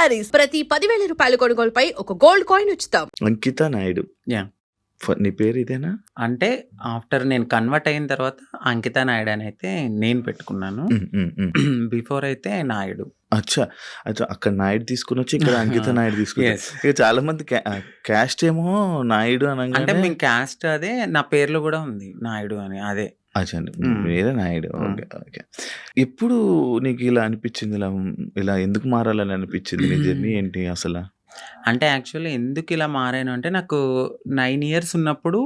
శారీస్ ప్రతి 10,000 రూపాయల కొనుగోలుపై ఒక గోల్డ్ కాయిన్ ఉచితం. అంకిత నాయుడు. యా నీ పేరు ఇదేనా? అంటే ఆఫ్టర్ నేను కన్వర్ట్ అయిన తర్వాత అంకిత నాయుడు అని అయితే నేను పెట్టుకున్నాను. బిఫోర్ అయితే నాయుడు. అచ్చా అచ్చా, అక్కడ నాయుడు తీసుకుని వచ్చి ఇక్కడ అంకిత నాయుడు తీసుకుని. Yes. ఇక చాలా మంది క్యాస్ట్ ఏమో నాయుడు అంటే అనగానే మీ క్యాస్ట్ అదే, నా పేర్లో కూడా ఉంది నాయుడు అని. అదే అచ్చా అండి, మీరే నాయుడు. Okay okay. ఎప్పుడు నీకు ఇలా అనిపించింది, ఇలా ఇలా ఎందుకు మారాలని అనిపించింది? నీ జర్నీ ఏంటి అసలు? అంటే యాక్చువల్లీ ఎందుకు ఇలా మారాను అంటే, నాకు 9 ఇయర్స్ ఉన్నప్పుడు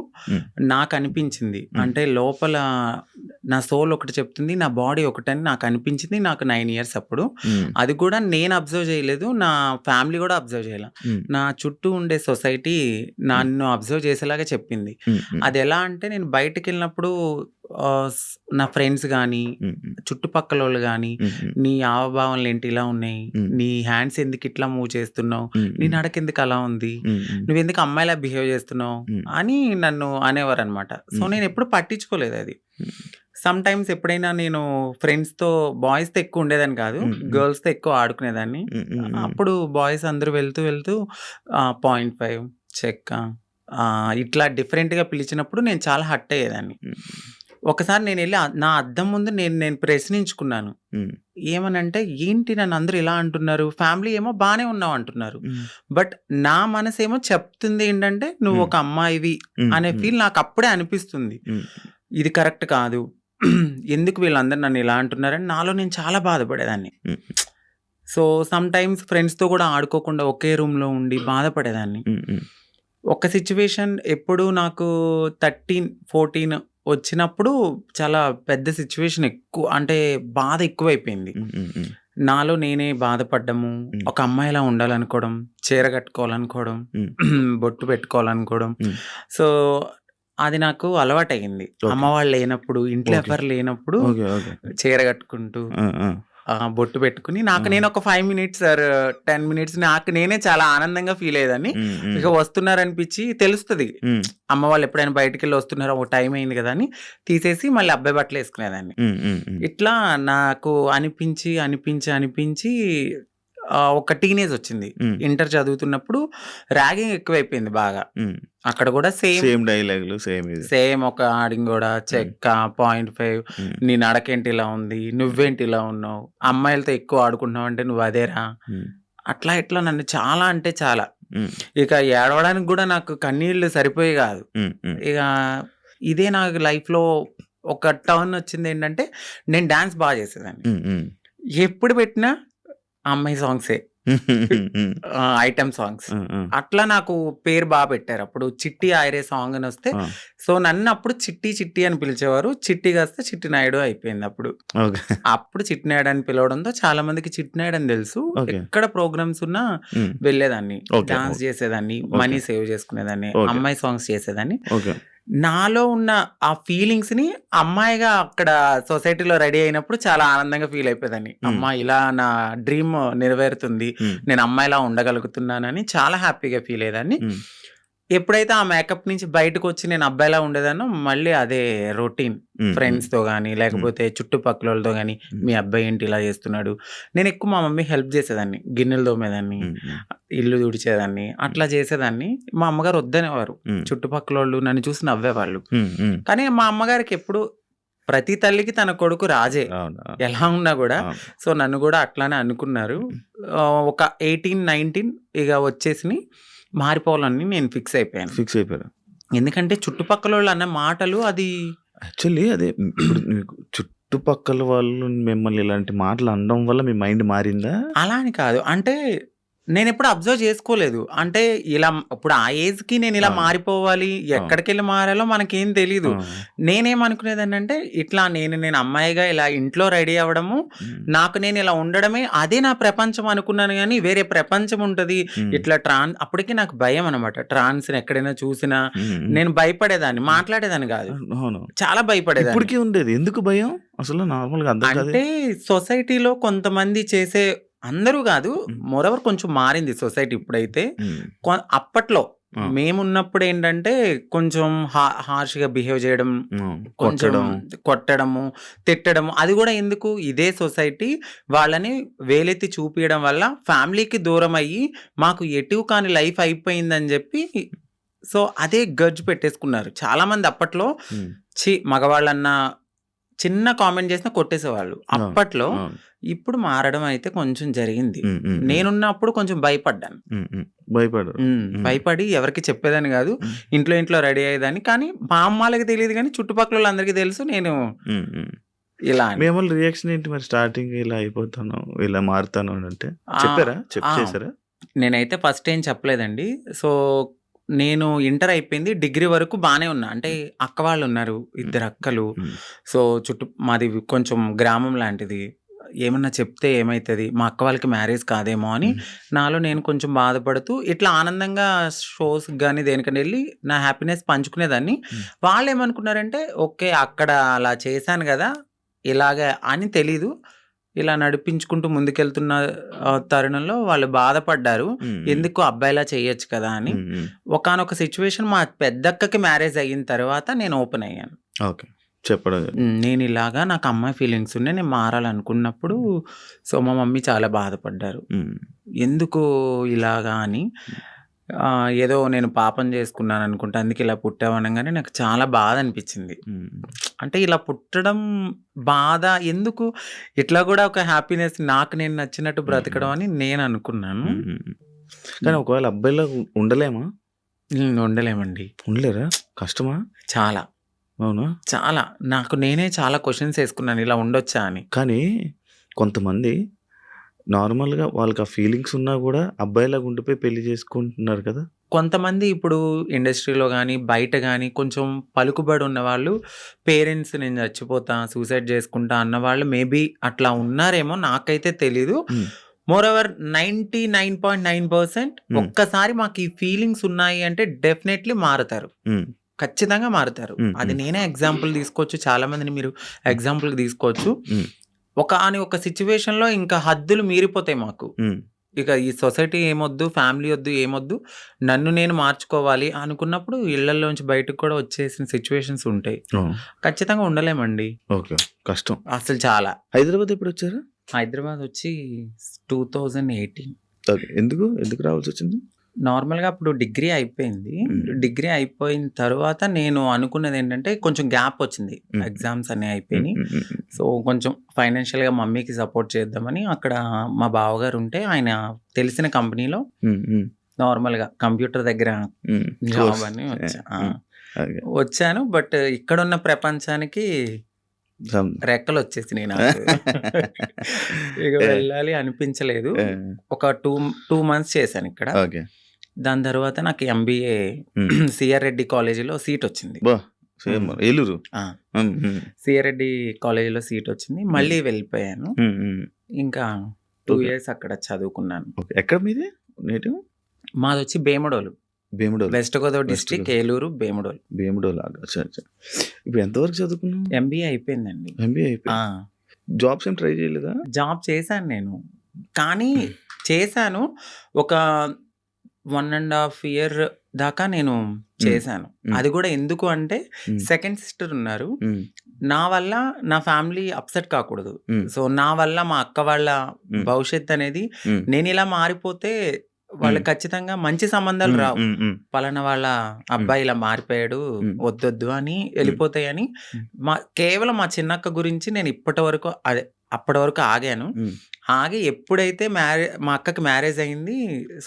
నాకు అనిపించింది. అంటే లోపల నా సోల్ ఒకటి చెప్తుంది, నా బాడీ ఒకటని నాకు అనిపించింది. నాకు 9 ఇయర్స్ అప్పుడు. అది కూడా నేను అబ్జర్వ్ చేయలేదు, నా ఫ్యామిలీ కూడా అబ్జర్వ్ చేయలే. నా చుట్టూ ఉండే సొసైటీ నన్ను అబ్జర్వ్ చేసేలాగా చెప్పింది. అది ఎలా అంటే, నేను బయటకు వెళ్ళినప్పుడు నా ఫ్రెండ్స్ కానీ చుట్టుపక్కల వాళ్ళు కానీ, నీ హావభావాలు ఏంటి ఇలా ఉన్నాయి, నీ హ్యాండ్స్ ఎందుకు ఇట్లా మూవ్ చేస్తున్నావు, నీ నడక ఎందుకు అలా ఉంది, నువ్వు ఎందుకు అమ్మాయిలా బిహేవ్ చేస్తున్నావు అని నన్ను అనేవారు అనమాట. సో నేను ఎప్పుడు పట్టించుకోలేదు అది. సమ్ టైమ్స్ ఎప్పుడైనా నేను ఫ్రెండ్స్తో, బాయ్స్తో ఎక్కువ ఉండేదాన్ని కాదు, గర్ల్స్తో ఎక్కువ ఆడుకునేదాన్ని. అప్పుడు బాయ్స్ అందరూ వెళ్తూ 0.5 చెక్క ఇట్లా డిఫరెంట్గా పిలిచినప్పుడు నేను చాలా హర్ట్ అయ్యేదాన్ని. ఒకసారి నేను వెళ్ళి నా అద్దం ముందు నేను ప్రశ్నించుకున్నాను. ఏమనంటే, ఏంటి నన్ను అందరూ ఇలా అంటున్నారు, ఫ్యామిలీ ఏమో బాగానే ఉన్నావు అంటున్నారు, బట్ నా మనసు ఏమో చెప్తుంది ఏంటంటే నువ్వు ఒక అమ్మాయివి అనే ఫీల్ నాకు అప్పుడే అనిపిస్తుంది. ఇది కరెక్ట్ కాదు, ఎందుకు వీళ్ళందరూ నన్ను ఇలా అంటున్నారని నాలో నేను చాలా బాధపడేదాన్ని. సో సమ్ టైమ్స్ ఫ్రెండ్స్తో కూడా ఆడుకోకుండా ఒకే రూమ్లో ఉండి బాధపడేదాన్ని. ఒక సిచ్యువేషన్ ఎప్పుడు నాకు 13-14 వచ్చినప్పుడు చాలా పెద్ద సిచ్యువేషన్, ఎక్కువ అంటే బాధ ఎక్కువైపోయింది. నాలో నేనే బాధపడ్డము, ఒక అమ్మాయిలా ఉండాలనుకోవడం, చీర కట్టుకోవాలనుకోవడం, బొట్టు పెట్టుకోవాలనుకోవడం. సో అది నాకు అలవాటయింది. అమ్మ వాళ్ళు లేనప్పుడు, ఇంట్లో ఎవరు లేనప్పుడు చీర కట్టుకుంటూ బొట్టు పెట్టుకుని నాకు నేను ఒక 5 minutes or 10 minutes నాకు నేనే చాలా ఆనందంగా ఫీల్ అయ్యేదాన్ని. ఇక వస్తున్నారనిపించి తెలుస్తుంది, అమ్మ వాళ్ళు ఎప్పుడైనా బయటికి వెళ్ళి వస్తున్నారో, ఒక టైం అయింది కదా అని తీసేసి మళ్ళీ అబ్బాయి బట్టలు వేసుకునేదాన్ని. ఇట్లా నాకు అనిపించి ఒక టీనేజ్ వచ్చింది. ఇంటర్ చదువుతున్నప్పుడు ర్యాగింగ్ ఎక్కువైపోయింది బాగా. అక్కడ కూడా సేమ్ డైలాగులు, సేమ్ ఒక ఆడింగ్ కూడా, చెక్క 0.5 నీ నడకేంటి ఇలా ఉంది, నువ్వేంటి ఇలా ఉన్నావు, అమ్మాయిలతో ఎక్కువ ఆడుకుంటున్నావు అంటే నువ్వు అదేరా, అట్లా ఇట్లా నన్ను చాలా అంటే చాలా. ఇక ఏడవడానికి కూడా నాకు కన్నీళ్ళు సరిపోయి కాదు. ఇక ఇదే నాకు లైఫ్లో ఒక టర్న్ వచ్చింది. ఏంటంటే, నేను డాన్స్ బాగా చేసేదాన్ని. ఎప్పుడు పెట్టినా అమ్మాయి సాంగ్సే, ఐటమ్ సాంగ్స్. అట్లా నాకు పేరు బాగా పెట్టారు. అప్పుడు చిట్టి ఆయిరే సాంగ్ అని వస్తే, సో నన్ను అప్పుడు చిట్టి అని పిలిచేవారు. చిట్టి కాస్తే చిట్టి నాయుడు అయిపోయింది. అప్పుడు చిట్టి నాయుడు అని పిలవడంతో చాలా మందికి చిట్టి నాయుడు అని తెలుసు. ఎక్కడ ప్రోగ్రామ్స్ ఉన్నా వెళ్ళేదాన్ని, డాన్స్ చేసేదాన్ని, మనీ సేవ్ చేసుకునేదాన్ని, అమ్మాయి సాంగ్స్ చేసేదాన్ని. నాలో ఉన్న ఆ ఫీలింగ్స్ ని అమ్మాయిగా అక్కడ సొసైటీలో రెడీ అయినప్పుడు చాలా ఆనందంగా ఫీల్ అయిపోయేదాన్ని. అమ్మా, ఇలా నా డ్రీమ్ నెరవేరుతుంది, నేను అమ్మాయిలా ఉండగలుగుతున్నానని చాలా హ్యాపీగా ఫీల్ అయ్యేదాన్ని. ఎప్పుడైతే ఆ మేకప్ నుంచి బయటకు వచ్చి నేను అబ్బాయిలా ఉండేదానో, మళ్ళీ అదే రొటీన్, ఫ్రెండ్స్తో కానీ లేకపోతే చుట్టుపక్కల వాళ్ళతో కానీ, మీ అబ్బాయి ఏంటి ఇలా చేస్తున్నాడు. నేను ఎక్కువ మా మమ్మీ హెల్ప్ చేసేదాన్ని, గిన్నెలు తోమేదాన్ని, ఇల్లు తుడిచేదాన్ని, అట్లా చేసేదాన్ని. మా అమ్మగారు వద్దనేవారు, చుట్టుపక్కల వాళ్ళు నన్ను చూసి నవ్వేవాళ్ళు. కానీ మా అమ్మగారికి ఎప్పుడు, ప్రతి తల్లికి తన కొడుకు రాజే ఎలా ఉన్నా కూడా. సో నన్ను కూడా అట్లానే అనుకున్నారు. ఒక 18-19 ఇక వచ్చేసి మారిపోవాలని నేను ఫిక్స్ అయిపోయాను. ఎందుకంటే చుట్టుపక్కల వాళ్ళు అన్న మాటలు, అది యాక్చువల్లీ అదే, ఇప్పుడు మీకు చుట్టుపక్కల వాళ్ళు మిమ్మల్ని ఇలాంటి మాటలు అనడం వల్ల మీ మైండ్ మారిందా? అలా అని కాదు, అంటే నేను ఎప్పుడు అబ్జర్వ్ చేసుకోలేదు. అంటే ఇలా ఇప్పుడు ఆ ఏజ్కి నేను ఇలా మారిపోవాలి, ఎక్కడికి వెళ్ళి మారాలో మనకేం తెలీదు. నేనేమనుకునేదాన్ని అంటే, ఇట్లా నేను అమ్మాయిగా ఇలా ఇంట్లో రెడీ అవ్వడము, నాకు నేను ఇలా ఉండడమే అదే నా ప్రపంచం అనుకున్నాను. కానీ వేరే ప్రపంచం ఉంటుంది ఇట్లా అప్పటికి నాకు భయం అనమాట. ట్రాన్స్ ఎక్కడైనా చూసినా నేను భయపడేదాన్ని, మాట్లాడేదాన్ని కాదు, చాలా భయపడేదాన్ని. ఇప్పటికీ ఉండేది. ఎందుకు భయం అసలు? నార్మల్గా అంటే సొసైటీలో కొంతమంది చేసే, అందరూ కాదు, మోరవర్ కొంచెం మారింది సొసైటీ ఇప్పుడైతే. అప్పట్లో మేమున్నప్పుడు ఏంటంటే కొంచెం హార్ష్‌గా బిహేవ్ చేయడం, కొంచెం కొట్టడం. కొట్టడము, తిట్టడము. అది కూడా ఎందుకు ఇదే సొసైటీ వాళ్ళని వేలెత్తి చూపియడం వల్ల ఫ్యామిలీకి దూరం అయ్యి మాకు ఎటు కాని లైఫ్ అయిపోయిందని చెప్పి సో అదే గర్జ్ పెట్టేసుకున్నారు. చాలా మంది అప్పట్లో మగవాళ్ళన్న చిన్న కామెంట్ చేసినా కొట్టేసేవాళ్ళు అప్పట్లో. ఇప్పుడు మారడం అయితే కొంచెం జరిగింది. నేనున్నప్పుడు కొంచెం భయపడ్డాను. భయపడి ఎవరికి చెప్పేదాన్ని కాదు. ఇంట్లో రెడీ అయ్యేదాన్ని. కానీ మా అమ్మాలకి తెలియదు కానీ చుట్టుపక్కల వాళ్ళందరికీ తెలుసు నేను ఇలా. మేము రియాక్షన్ ఏంటి మరి స్టార్టింగ్ ఇలా అయిపోతాను ఇలా మారుతాను అంటే చెప్పారా? చేశారా? నేనైతే ఫస్ట్ ఏం చెప్పలేదండి. సో నేను ఇంటర్ అయిపోయింది. డిగ్రీ వరకు బానే ఉన్నా. అంటే అక్క వాళ్ళు ఉన్నారు, 2 అక్కలు. సో మాది కొంచెం గ్రామం లాంటిది. ఏమన్నా చెప్తే ఏమైతుంది, మా అక్క వాళ్ళకి మ్యారేజ్ కాదేమో అని నాలో నేను కొంచెం బాధపడుతూ ఇట్లా ఆనందంగా షోస్ కానీ దేనికని వెళ్ళి నా హ్యాపీనెస్ పంచుకునేదాన్ని. వాళ్ళు ఏమనుకున్నారంటే ఓకే అక్కడ అలా చేశాను కదా ఇలాగే అని తెలీదు. ఇలా నడిపించుకుంటూ ముందుకెళ్తున్న తరుణంలో వాళ్ళు బాధపడ్డారు. ఎందుకు అబ్బాయిలా చేయొచ్చు కదా అని. ఒకానొక సిచ్యువేషన్ మా పెద్దక్కకి మ్యారేజ్ అయిన తర్వాత నేను ఓపెన్ అయ్యాను. ఓకే, చెప్పడం నేను ఇలాగా నాకు అమ్మాయి ఫీలింగ్స్ ఉన్నాయి, నేను మారాలనుకున్నప్పుడు. సో మా మమ్మీ చాలా బాధపడ్డారు, ఎందుకు ఇలాగా అని. ఏదో నేను పాపం చేసుకున్నాను అనుకుంటా, అందుకే ఇలా పుట్టావనగానే నాకు చాలా బాధ అనిపించింది. అంటే ఇలా పుట్టడం బాధ ఎందుకు, ఇట్లా కూడా ఒక హ్యాపీనెస్ నాకు నేను నచ్చినట్టు బ్రతకడం అని నేను అనుకున్నాను. కానీ ఒకవేళ అబ్బాయిలా ఉండలేమా? ఉండలేమండి. ఉండలేరా? కష్టమా? చాలా. అవునా? చాలా. నాకు నేనే చాలా క్వశ్చన్స్ వేసుకున్నాను ఇలా ఉండొచ్చా అని. కానీ కొంతమంది నార్మల్గా వాళ్ళకి ఆ ఫీలింగ్స్ ఉన్నా కూడా అబ్బాయిలాగా ఉండిపోయి పెళ్లి చేసుకుంటున్నారు కదా. కొంతమంది ఇప్పుడు ఇండస్ట్రీలో కానీ బయట కానీ కొంచెం పలుకుబడి ఉన్న వాళ్ళు పేరెంట్స్ నేను చచ్చిపోతా సూసైడ్ చేసుకుంటా అన్న వాళ్ళు మేబీ అట్లా ఉన్నారేమో, నాకైతే తెలీదు. మోరోవర్ 99.9% ఒక్కసారి మాకు ఈ ఫీలింగ్స్ ఉన్నాయి అంటే డెఫినెట్లీ మారుతారు, ఖచ్చితంగా మారుతారు. అది నేనే ఎగ్జాంపుల్ తీసుకోవచ్చు, చాలా మందిని మీరు ఎగ్జాంపుల్ తీసుకోవచ్చు. ఒక సిచ్యువేషన్ లో ఇంకా హద్దులు మీరిపోతాయి మాకు. ఇక ఈ సొసైటీ ఏమొద్దు, ఫ్యామిలీ వద్దు, ఏమొద్దు, నన్ను నేను మార్చుకోవాలి అనుకున్నప్పుడు ఇళ్లలోంచి బయటకు కూడా వచ్చేసిన సిచ్యువేషన్స్ ఉంటాయి. ఖచ్చితంగా ఉండలేమండి. ఓకే, కష్టం అసలు చాలా. హైదరాబాద్ ఎప్పుడు వచ్చారు? హైదరాబాద్ వచ్చి 2018. ఎందుకు రావాల్సి వచ్చింది? నార్మల్గా అప్పుడు డిగ్రీ అయిపోయింది. డిగ్రీ అయిపోయిన తర్వాత నేను అనుకున్నది ఏంటంటే కొంచెం గ్యాప్ వచ్చింది, ఎగ్జామ్స్ అన్నీ అయిపోయినాయి. సో కొంచెం ఫైనాన్షియల్గా మమ్మీకి సపోర్ట్ చేద్దామని అక్కడ మా బావగారు ఉంటే ఆయన తెలిసిన కంపెనీలో నార్మల్గా కంప్యూటర్ దగ్గర జాబ్ అని వచ్చాను. బట్ ఇక్కడున్న ప్రపంచానికి రెక్కలు వచ్చేసినాయి నాకు. ఇక వెళ్ళాలి అనిపించలేదు. ఒక 2 months చేశాను ఇక్కడ. దాని తర్వాత నాకు ఎంబీఏ సిఆర్ రెడ్డి కాలేజీలో సీట్ వచ్చింది. ఏలూరు సిఆర్ రెడ్డి కాలేజీలో సీట్ వచ్చింది. మళ్ళీ వెళ్ళిపోయాను. ఇంకా 2 years అక్కడ చదువుకున్నాను. ఎక్కడ మీది నేటివ్? మాది వచ్చి భీమడోలు, వెస్ట్ గోదావరి డిస్ట్రిక్ట్, ఏలూరు, భీమడోలు. ఇప్పుడు ఎంతవరకు చదువుకున్నావు? ఎంబీఏ అయిపోయిందండి. ఎంబీఏ అయిపోయింది. జాబ్స్ ఏం ట్రై చేయలేదా? జాబ్ చేశాను నేను, కానీ చేశాను ఒక 1.5 year దాకా నేను చేశాను. అది కూడా ఎందుకు అంటే సెకండ్ సిస్టర్ ఉన్నారు, నా వల్ల నా ఫ్యామిలీ అప్సెట్ కాకూడదు. సో నా వల్ల మా అక్క వాళ్ళ భవిష్యత్ అనేది, నేను ఇలా మారిపోతే వాళ్ళకి ఖచ్చితంగా మంచి సంబంధాలు రావు. పలానా వాళ్ళ అబ్బాయి ఇలా మారిపోయాడు, వద్దొద్దు అని వెళ్ళిపోతాయని కేవలం మా చిన్నక్క గురించి నేను అప్పటి వరకు ఆగాను. ఆగి ఎప్పుడైతే మా అక్కకి మ్యారేజ్ అయింది,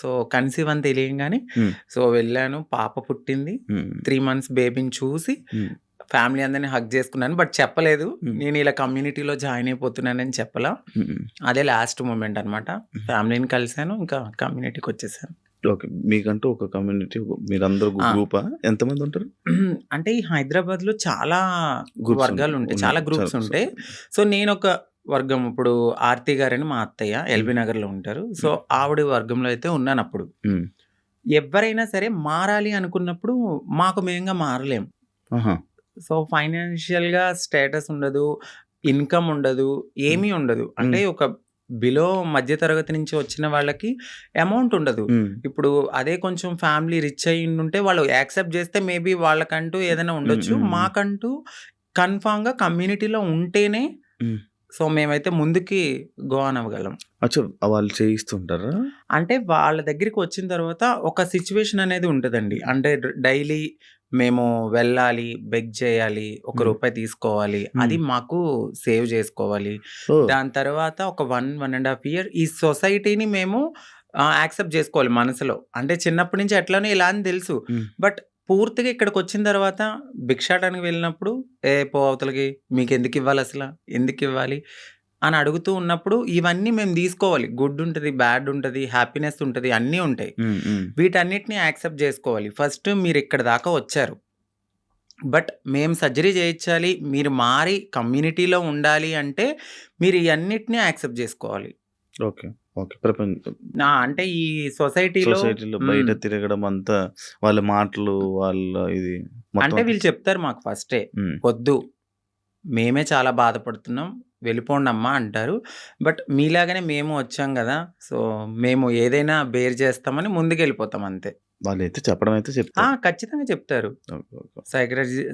సో కన్సీవ్ అని తెలియగానే సో వెళ్ళాను. పాప పుట్టింది. 3 months బేబీని చూసి ఫ్యామిలీ అందరినీ హగ్ చేసుకున్నాను. బట్ చెప్పలేదు నేను ఇలా కమ్యూనిటీలో జాయిన్ అయిపోతున్నానని చెప్పలా. అదే లాస్ట్ మూమెంట్ అనమాట. ఫ్యామిలీని కలిసాను, ఇంకా కమ్యూనిటీకి వచ్చేసాను. ఓకే, మీకంటూ ఒక కమ్యూనిటీ, మీరందరూ గ్రూపా? ఎంతమంది ఉంటారు? అంటే ఈ హైదరాబాద్ లో చాలా వర్గాలు ఉంటాయి, చాలా గ్రూప్స్ ఉంటాయి. సో నేను ఒక వర్గం, ఇప్పుడు ఆర్తి గారని మా అత్తయ్య ఎల్బీ నగర్ లో ఉంటారు. సో ఆవిడ వర్గంలో అయితే ఉన్నాను. అప్పుడు ఎవరైనా సరే మారాలి అనుకున్నప్పుడు మాకు మేంగా మారలేం. సో ఫైనాన్షియల్ గా స్టేటస్ ఉండదు, ఇన్కమ్ ఉండదు, ఏమీ ఉండదు. అంటే ఒక బిలో మధ్య తరగతి నుంచి వచ్చిన వాళ్ళకి అమౌంట్ ఉండదు. ఇప్పుడు అదే కొంచెం ఫ్యామిలీ రిచ్ అయ్యి ఉంటే వాళ్ళు యాక్సెప్ట్ చేస్తే మేబీ వాళ్ళకంటూ ఏదైనా ఉండొచ్చు. మాకంటూ కన్ఫామ్‌గా కమ్యూనిటీలో ఉంటేనే సో మేమైతే ముందుకి గో ఆన్ అవ్వగలం. అచ్చా! వాళ్ళు చేయిస్తుంటారా? అంటే వాళ్ళ దగ్గరికి వచ్చిన తర్వాత ఒక సిచ్యువేషన్ అనేది ఉంటదండి. అంటే డైలీ మేము వెళ్ళాలి, బెగ్ చేయాలి, ఒక రూపాయి తీసుకోవాలి. అది మాకు సేవ్ చేసుకోవాలి. ఓహ్! దాని తర్వాత ఒక 1, 1½ ఇయర్ ఈ సొసైటీని మేము యాక్సెప్ట్ చేసుకోవాలి మనసులో. అంటే చిన్నప్పటి నుంచి ఎట్లనో ఇలా అని తెలుసు. బట్ పూర్తిగా ఇక్కడికొచ్చిన తర్వాత భిక్షాటనకి వెళ్ళినప్పుడు, "ఏ పో అవతలకి, మీకెందుకివ్వాలి అసల? ఎందుకివ్వాలి?" అని అడుగుతూ ఉన్నప్పుడు ఇవన్నీ మేము తీసుకోవాలి. గుడ్ ఉంటది, బ్యాడ్ ఉంటది, హ్యాపీనెస్ ఉంటది, అన్నీ ఉంటాయి. వీటన్నిటిని యాక్సెప్ట్ చేసుకోవాలి. ఫస్ట్ మీరిక్కడి దాకా వచ్చారు. బట్ మేము సర్జరీ చేయించాలి, మీరు మారి కమ్యూనిటీలో ఉండాలి అంటే మీరు ఇయన్నిటిని యాక్సెప్ట్ చేసుకోవాలి. ఓకే. ఓకే. ప్రపంచం అంటే ఈ సొసైటీలో సొసైటీలో బయట తిరగడం అంతా వాళ్ళ మాటలు, వాళ్ళ ఇది అంటే మొత్తం వీళ్ళు చెప్తారు మాకు ఫస్టే, హ్మ్. "వద్దు, మేమే చాలా బాధపడుతున్నాం, వెళ్ళిపోండమ్మా" అంటారు. బట్ మీలాగానే మేము వచ్చాం గదా! సో మేము ఏదైనా బేర్ చేస్తామని ముందుకెళ్ళిపోతాం అంతే. వాళ్ళైతే చెప్పడం అయితే చెప్తారు. ఖచ్చితంగా చెప్తారు. ఓకే. ఓకే.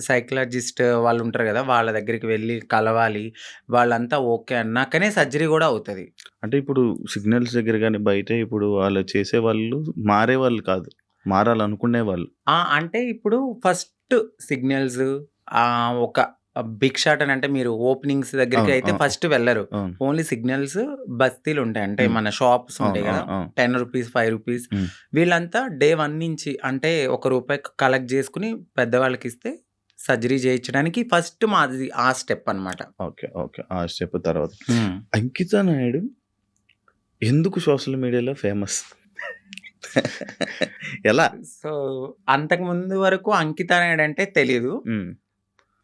సైకాలజిస్ట్ వాళ్ళు ఉంటారు గదా! వాళ్ళ దగ్గరికి వెళ్ళి కలవాలి. వాళ్ళంతా ఓకే అన్నాకనే సర్జరీ గూడా అవుతది. అంటే ఇప్పుడు సిగ్నల్స్ దగ్గర గాని, బయట ఇప్పుడు వాళ్ళు చేసేవాళ్ళు మారేవాళ్ళు కాదు. మారాలనుకునేవాళ్ళు. అంటే ఇప్పుడు ఫస్ట్ సిగ్నల్స్ ఒక బిగ్ షాట్ అని అంటే మీరు ఓపెనింగ్స్ దగ్గరికి అవును. అయితే ఫస్ట్ వెళ్ళరు. అవును. ఓన్లీ సిగ్నల్స్ బస్తీలు ఉంటాయి. అంటే మన షాప్స్ ఉంటాయి అవును. గదా! అవును. 10 రూపీస్, 5 రూపీస్ హ్మ్. వీళ్ళంతా డే 1 నుంచి అంటే ₹1 కలెక్ట్ చేసుకొని పెద్దవాళ్ళకిస్తే సర్జరీ చేయించడానికి ఫస్ట్ మాది ఆ స్టెప్ అన్నమాట. ఓకే. ఓకే. ఆ స్టెప్ తర్వాత. అంకిత నాయుడు ఎందుకు సోషల్ మీడియాలో ఫేమస్? ఎలా? సో అంతకుముందు వరకు అంకిత నాయుడు అంటే తెలీదు. హ్మ్.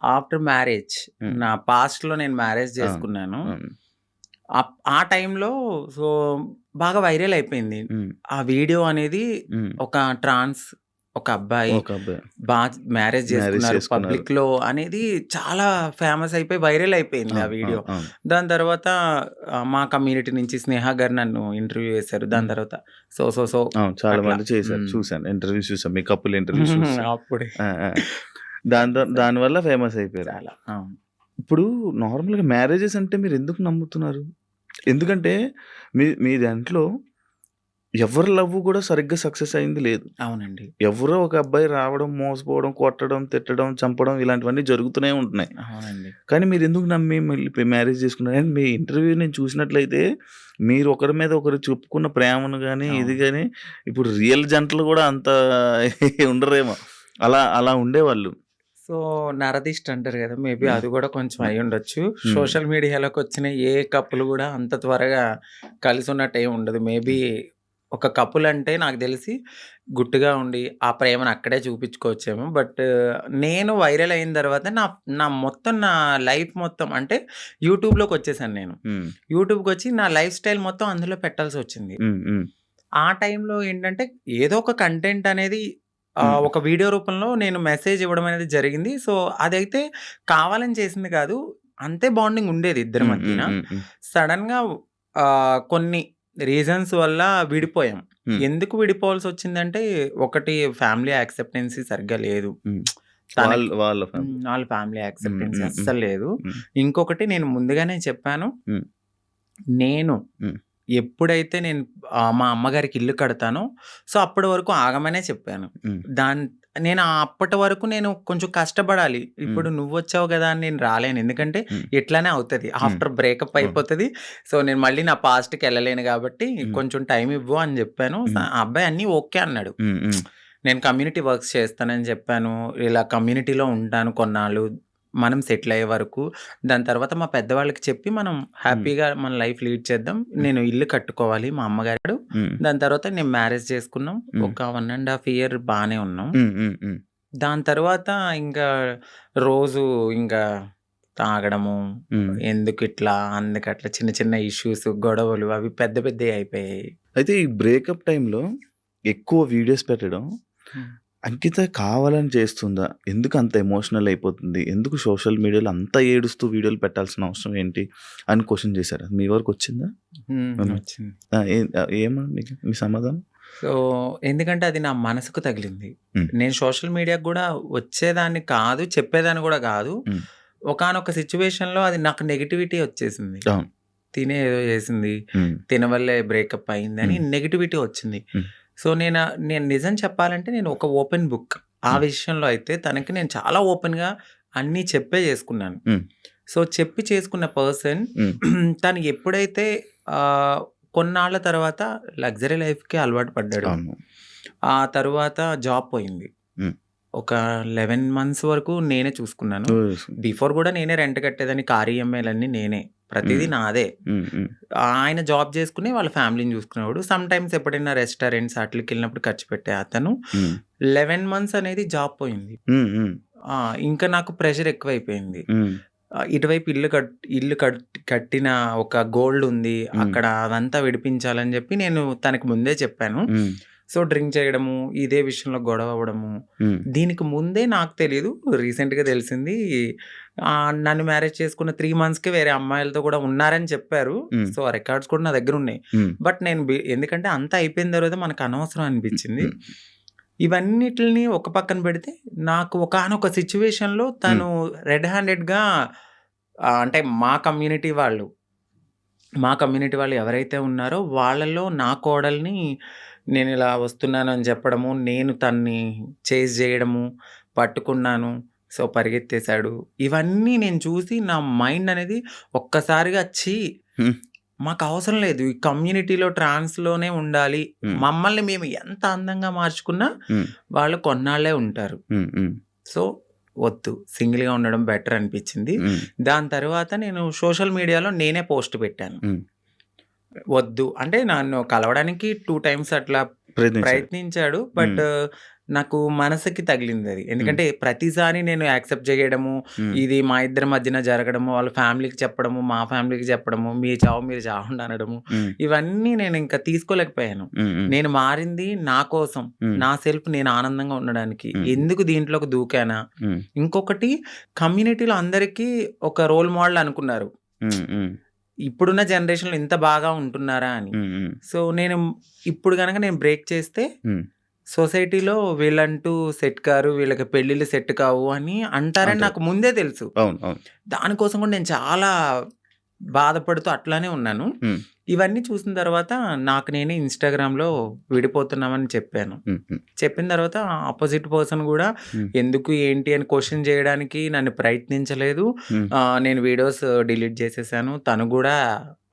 ఆఫ్టర్ మ్యారేజ్ నా పాస్ట్‌లో నేను మ్యారేజ్ చేసుకున్నాను. ఆ టైంలో సో బాగా వైరల్ అయిపోయింది. ఆ వీడియో అనేది ఒక ట్రాన్స్ ఒక అబ్బాయి ఒక అబ్బాయి మ్యారేజ్ చేసుకున్నారు పబ్లిక్‌లో అనేది చాలా ఫేమస్ అయిపోయి వైరల్ అయిపోయింది ఆ వీడియో. దాని తర్వాత మా కమ్యూనిటీ నుంచి స్నేహ గారు నన్ను ఇంటర్వ్యూ చేశారు. దాని తర్వాత సో చాలా మంది చేశారు. చూసాను. ఇంటర్వ్యూస్ చూసాను. మీ కపుల్ ఇంటర్వ్యూస్ చూసాను. అప్పుడే దానివల్ల ఫేమస్ అయిపోయారు. చాలా ఇప్పుడు నార్మల్‌గా మ్యారేజెస్ అంటే మీరు ఎందుకు నమ్ముతున్నారు? ఎందుకంటే మీ దాంట్లో ఎవరి లవ్ కూడా సరిగ్గా సక్సెస్ అయింది లేదు. అవునండి. ఎవరో ఒక అబ్బాయి రావడం, మోసపోవడం, కొట్టడం, తిట్టడం, చంపడం ఇలాంటివన్నీ జరుగుతూనే ఉంటున్నాయి. అవునండి. కానీ మీరు ఎందుకు నమ్మి మళ్ళీ మ్యారేజ్ చేసుకున్నారు? అండ్ మీ ఇంటర్వ్యూ నేను చూసినట్లయితే మీరు ఒకరి మీద ఒకరు చెప్పుకున్న ప్రేమను గాని, ఇది గాని ఇప్పుడు రియల్ జంటలు కూడా అంత ఉండరేమో. అలా ఉండేవాళ్ళు. సో నరదిష్టి అంటారు కదా! మేబీ అది కూడా కొంచెం అయ్యుండొచ్చు. సోషల్ మీడియాలోకి వచ్చిన ఏ కపుల్ కూడా అంత త్వరగా కలిసి ఉన్నట్టు ఏమి ఉండదు. మేబీ ఒక కపుల్ అంటే నాకు తెలిసి గుట్టుగా ఉండి ఆ ప్రేమను అక్కడే చూపించుకోవచ్చేమో. బట్ నేను వైరల్ అయిన తర్వాత నా లైఫ్ మొత్తం అంటే యూట్యూబ్‌లోకి వచ్చేసాను నేను. యూట్యూబ్‌కి వచ్చి నా లైఫ్ స్టైల్ మొత్తం అందులో పెట్టాల్సి వచ్చింది. ఆ టైంలో ఏంటంటే ఏదో ఒక కంటెంట్ అనేది ఒక వీడియో రూపంలో నేను మెసేజ్ ఇవ్వడం అనేది జరిగింది. సో అదైతే కావాలని చేసింది కాదు. అంతే బాండింగ్ ఉండేది ఇద్దరి మధ్యన. సడన్‌గా కొన్ని రీజన్స్ వల్ల విడిపోయాం. ఎందుకు విడిపోవాల్సి వచ్చిందంటే ఒకటి ఫ్యామిలీ యాక్సెప్టెన్సీ సరిగ్గా లేదు. వాళ్ళ ఫ్యామిలీ యాక్సెప్టెన్సీ అస్సలు లేదు. ఇంకొకటి నేను ముందుగానే చెప్పాను. నేను ఎప్పుడైతే నేను మా అమ్మగారికి ఇల్లు కడతానో సో అప్పటి వరకు ఆగమనే చెప్పాను. నేను అప్పటి వరకు నేను కొంచెం కష్టపడాలి. ఇప్పుడు నువ్వొచ్చావు గదా అని నేను రాలేను. ఎందుకంటే ఇట్లానే అవుతది. ఆఫ్టర్ బ్రేకప్ అయిపోతది. సో నేను మళ్ళీ నా పాస్ట్‌కి ఎళ్ళలేను కాబట్టి కొంచెం టైం ఇవ్వు అని చెప్పాను. ఆ అబ్బాయి అన్నీ ఓకే అన్నాడు. నేను కమ్యూనిటీ వర్క్స్ చేస్తానని చెప్పాను. ఇలా కమ్యూనిటీలో ఉంటాను కొన్నాళ్ళు. మనం సెటిల్ అయ్యే వరకు. దాని తర్వాత మా పెద్దవాళ్ళకి చెప్పి మనం హ్యాపీగా మన లైఫ్ లీడ్ చేద్దాం. నేను ఇల్లు కట్టుకోవాలి మా అమ్మగారు. దాని తర్వాత నేను మ్యారేజ్ చేసుకున్నాం. ఒక 1½ ఇయర్ బానే ఉన్నాం. దాని తర్వాత ఇంకా రోజు ఇంకా తాగడము, ఎందుకిట్లా, అందుకట్లా చిన్న చిన్న ఇష్యూస్, గొడవలు అవి పెద్దయి అయిపోయాయి. అయితే ఈ బ్రేకప్ టైంలో ఎక్కువ వీడియోస్ పెట్టడం అంకిత కావాలని చేస్తుందా? ఎందుకు అంత ఎమోషనల్ అయిపోతుంది? ఎందుకు సోషల్ మీడియాలో అంత ఏడుస్తూ వీడియోలు పెట్టాల్సిన అవసరం ఏంటి? అని క్వెషన్ చేశారా? మీ వరకొచ్చిందా? వచ్చింది. ఏమా మీ సమాధానం? సో, ఎందుకంటే అది నా మనసుకు తగిలింది. హ్మ్. నేను సోషల్ మీడియాకి గూడా వచ్చేదాన్ని కాదు, చెప్పేదాన్ని గూడా గాదు. హ్మ్. ఒకానొక సిట్యుయేషన్‌లో అది నాకు నెగటివిటీ వచ్చేసింది. అవును. తినే ఏదో చేసింది, హ్మ్. తిన వల్లే బ్రేకప్ అయిందని నెగటివిటీ వచ్చింది. హ్మ్. సో, నేను నిజం చెప్పాలంటే నేను ఒక ఓపెన్ బుక్. ఆ విషయంలో అయితే తనకి నేను చాలా ఓపెన్‌గా అన్నీ చెప్పే చేసుకున్నాను. హ్మ్. సో, చెప్పి చేసుకున్న పర్సన్ హ్మ్. తను ఎప్పుడైతే కొన్నాళ్ళ తర్వాత లగ్జరీ లైఫ్‌కి అలవాటు పడ్డాడు. అవును. ఆ తరువాత జాబ్ పోయింది. హ్మ్. ఒక 11 మంత్స్ వరకు నేనే చూసుకున్నాను. బిఫోర్ గూడా నేనే రెంట్ కట్టేదాన్ని. కార్ ఈఎంఐలన్నీ నేనే. ప్రతీదీ నాదే. హ్మ్. హ్మ్. ఆయన జాబ్ చేసుకుని వాళ్ళ ఫ్యామిలీని చూసుకునేవాడు. సమ్‌టైమ్స్ ఎప్పుడైనా రెస్టారెంట్స్ ఆటిలకెళ్ళినప్పుడు ఖర్చు పెట్టే అతను. హ్మ్. 11 మంత్స్ అనేది జాబ్ పోయింది. హ్మ్. హ్మ్. ఇంకా నాకు ప్రెషర్ ఎక్కువైపోయింది. హ్మ్. ఇటువైపు ఇల్లు కట్టిన ఒక గోల్డ్ ఉంది. అక్కడ అదంతా విడిపించాలని చెప్పి నేను తనకి ముందే చెప్పాను. హ్మ్. సో, డ్రింక్ చేయడము, ఇదే విషయంలో గొడవ అవ్వడము. హ్మ్. దీనికి ముందే నాకు తెలీదు. రీసెంట్‌గా తెలిసింది. నన్ను మ్యారేజ్ చేసుకున్న 3 మంత్స్‌కే వేరే అమ్మాయిలతో కూడా ఉన్నారని చెప్పారు. హ్మ్. సో, ఆ రికార్డ్స్ కూడా నా దగ్గరున్నాయి. హ్మ్. బట్ నేను ఎందుకంటే అంతా అయిపోయిన తర్వాత మనకు అనవసరం అనిపించింది. హ్మ్. ఇవన్నిటిని ఒక పక్కన పెడితే నాకు ఒకానొక సిట్యుయేషన్‌లో తను రెడ్ హ్యాండెడ్‌గా అంటే మా కమ్యూనిటీ వాళ్ళు ఎవరైతే ఉన్నారో వాళ్ళలో నా కోడల్ని నేను ఇలా వస్తున్నాను అని చెప్పడము, నేను తన్ని చేజ్ చేయడము, పట్టుకున్నాను. సో, పరిగెత్తేసాడు. ఇవన్నీ నేను చూసి నా మైండ్ అనేది ఒక్కసారిగా హ్మ్. మాకు అవసరం లేదు. ఈ కమ్యూనిటీలో ట్రాన్స్‌లోనే ఉండాలి. హ్మ్. మమ్మల్ని మేము ఎంత అందంగా మార్చుకున్నా హ్మ్. వాళ్ళు కొన్నాళ్ళే ఉంటారు. హ్మ్. హ్మ్. సో, వద్దు. సింగిల్‌గా ఉండడం బెటర్ అనిపించింది. హ్మ్. దాని తర్వాత నేను సోషల్ మీడియాలో నేనే పోస్ట్ పెట్టాను. హ్మ్. వద్దు. అంటే నన్ను కలవడానికి 2 టైమ్స్ అట్లా ప్రయత్నించాడు. బట్ నాకు మనసుకి తగిలిందది. ఎందుకంటే ప్రతిసారి నేను యాక్సెప్ట్ చేయడము, ఇది మా ఇద్దరి మధ్యన జరగడము, వాళ్ళ ఫ్యామిలీకి చెప్పడము, మా ఫ్యామిలీకి చెప్పడము, మీ చావు మీరు చావండి అనడము, ఇవన్నీ నేను ఇంకా తీసుకోలేకపోయాను. నేను మారింది నా కోసం, నా సెల్ఫ్ నేను ఆనందంగా ఉండడానికి. ఎందుకు దీంట్లోకి దూకానా? ఇంకొకటి కమ్యూనిటీలో అందరికీ ఒక రోల్ మోడల్ అనుకున్నారు. ఇప్పుడున్న జనరేషన్‌లో ఇంత బాగా ఉంటున్నారా అని. సో, ఇప్పుడు గనక నేను బ్రేక్ చేస్తే సొసైటీలో వీళ్ళంటూ సెట్ కారు, వీళ్ళకి పెళ్ళిళ్ళు సెట్ కావు అని అంటారని నాకు ముందే తెలుసు. దానికోసం కూడా నేను చాలా బాధపడుతూ అట్లానే ఉన్నాను. ఇవన్నీ చూసిన తర్వాత నాకు నేనే ఇన్‌స్టాగ్రామ్‌లో విడిపోతున్నామని చెప్పాను. చెప్పిన తర్వాత అపోజిట్ పర్సన్ కూడా ఎందుకు ఏంటి అని క్వెషన్ చేయడానికి నన్ను ప్రయత్నించలేదు. నేను వీడియోస్ డిలీట్ చేసేసాను. తను కూడా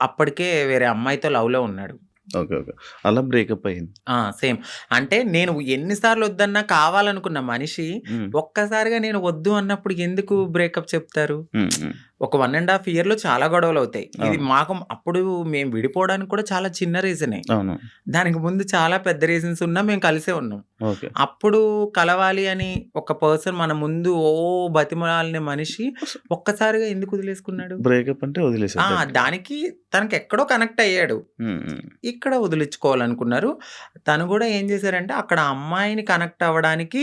అప్పటికే వేరే అమ్మాయితో లవ్‌లో ఉన్నాడు. ఓకే. ఓకే. అలా బ్రేకప్ అయింది. సేమ్. అంటే నేను ఎన్ని సార్లు వద్దన్నా కావాలనుకున్న మనిషి ఒక్కసారిగా నేను వద్దు అన్నప్పుడు ఎందుకు బ్రేకప్ చెప్తారు? ఒక 1.5 ఇయర్‌లో చాలా గొడవలవుతాయి. ఇది మాకు అప్పుడు మేము విడిపోవడానికి కూడా చాలా చిన్న రీజనే. దానికి ముందు చాలా పెద్ద రీజన్స్ ఉన్నా మేము కలిసే ఉన్నాం. అప్పుడు కలవాలి అని ఒక పర్సన్ మన ముందు బతిమలాడిన మనిషి ఒక్కసారిగా ఎందుకు వదిలేసుకున్నాడు? బ్రేకప్ అంటే వదిలేసాడు. దానికి తనకి ఎక్కడో కనెక్ట్ అయ్యాడు. ఇక్కడ వదిలించుకోవాలనుకున్నారు. తను కూడా ఏం చేశారంటే అక్కడ అమ్మాయిని కనెక్ట్ అవ్వడానికి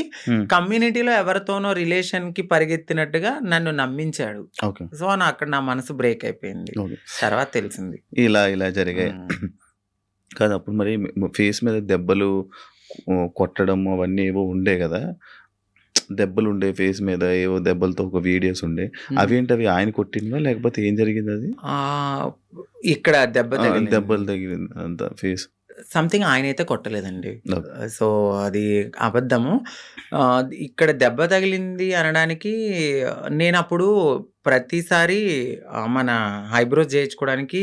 కమ్యూనిటీలో ఎవరితోనో రిలేషన్‌కి పరిగెత్తినట్టుగా నన్ను నమ్మించాడు. సో, అక్కడ నా మనసు బ్రేక్ అయిపోయింది. తర్వాత తెలిసింది. ఇలా జరిగాయి. కాదు అప్పుడు మరి ఫేస్ మీద దెబ్బలు కొట్టడం అవన్నీ ఏవో ఉండే కదా! దెబ్బలుండే ఫేస్ మీద ఏవో దెబ్బలతో ఒక వీడియోస్ ఉండే. అవేంటవి ఆయన కొట్టినవా? లేకపోతే ఏం జరిగిందది? ఇక్కడ దెబ్బలు తగిలింది అంతా ఫేస్. సంథింగ్ ఆయనైతే కొట్టలేదండి. సో, అది అబద్ధము. ఇక్కడ దెబ్బ తగిలింది అనడానికి నేనప్పుడు ప్రతిసారి మన ఐబ్రోస్ చేయించుకోవడానికి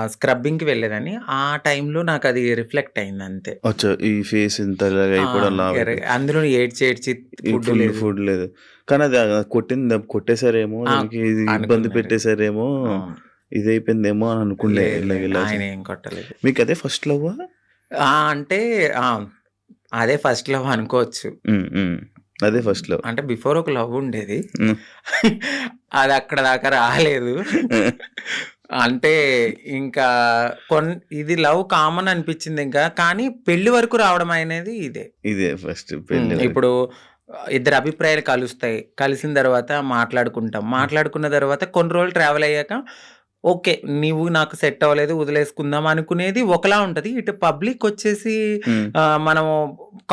స్క్రబ్బింగ్‌కి వెళ్ళేదాన్ని. ఆ టైంలో నాకది రిఫ్లెక్ట్ అయిందంతే. ఈ ఫేస్ ఇంత అయిపోవడం అందులో ఏడ్చి ఫుడ్ లేదు. కానీ అది కొట్టేసారేమో, దానికి ఇబ్బంది పెట్టేసారేమో, ఇదైపోయిందేమో అని అనుకుండే. ఆయన ఏం కొట్టలేదు. మీకు అదే ఫస్ట్ లవ్వా? అంటే అదే ఫస్ట్ లవ్ అనుకోవచ్చు. అదే ఫస్ట్ లవ్. అంటే బిఫోర్ ఒక లవ్ ఉండేది. అది అక్కడ దాకా రాలేదు. అంటే ఇంకా ఇది లవ్ కామన్ అనిపించింది ఇంకా. కానీ పెళ్లి వరకు రావడం అనేది ఇదే. ఇదే ఫస్ట్ పెళ్లి. ఇప్పుడు ఇద్దరు అభిప్రాయాలు కలుస్తాయి. కలిసిన తర్వాత మాట్లాడుకుంటాం. మాట్లాడుకున్న తర్వాత కొన్ని రోజులు ట్రావెల్ అయ్యాక ఓకే. నీవు నాకు సెట్ అవ్వలేదు వదిలేసుకుందాం అనుకునేది ఒకలా ఉంటది. ఇటు పబ్లిక్ వచ్చేసి మనము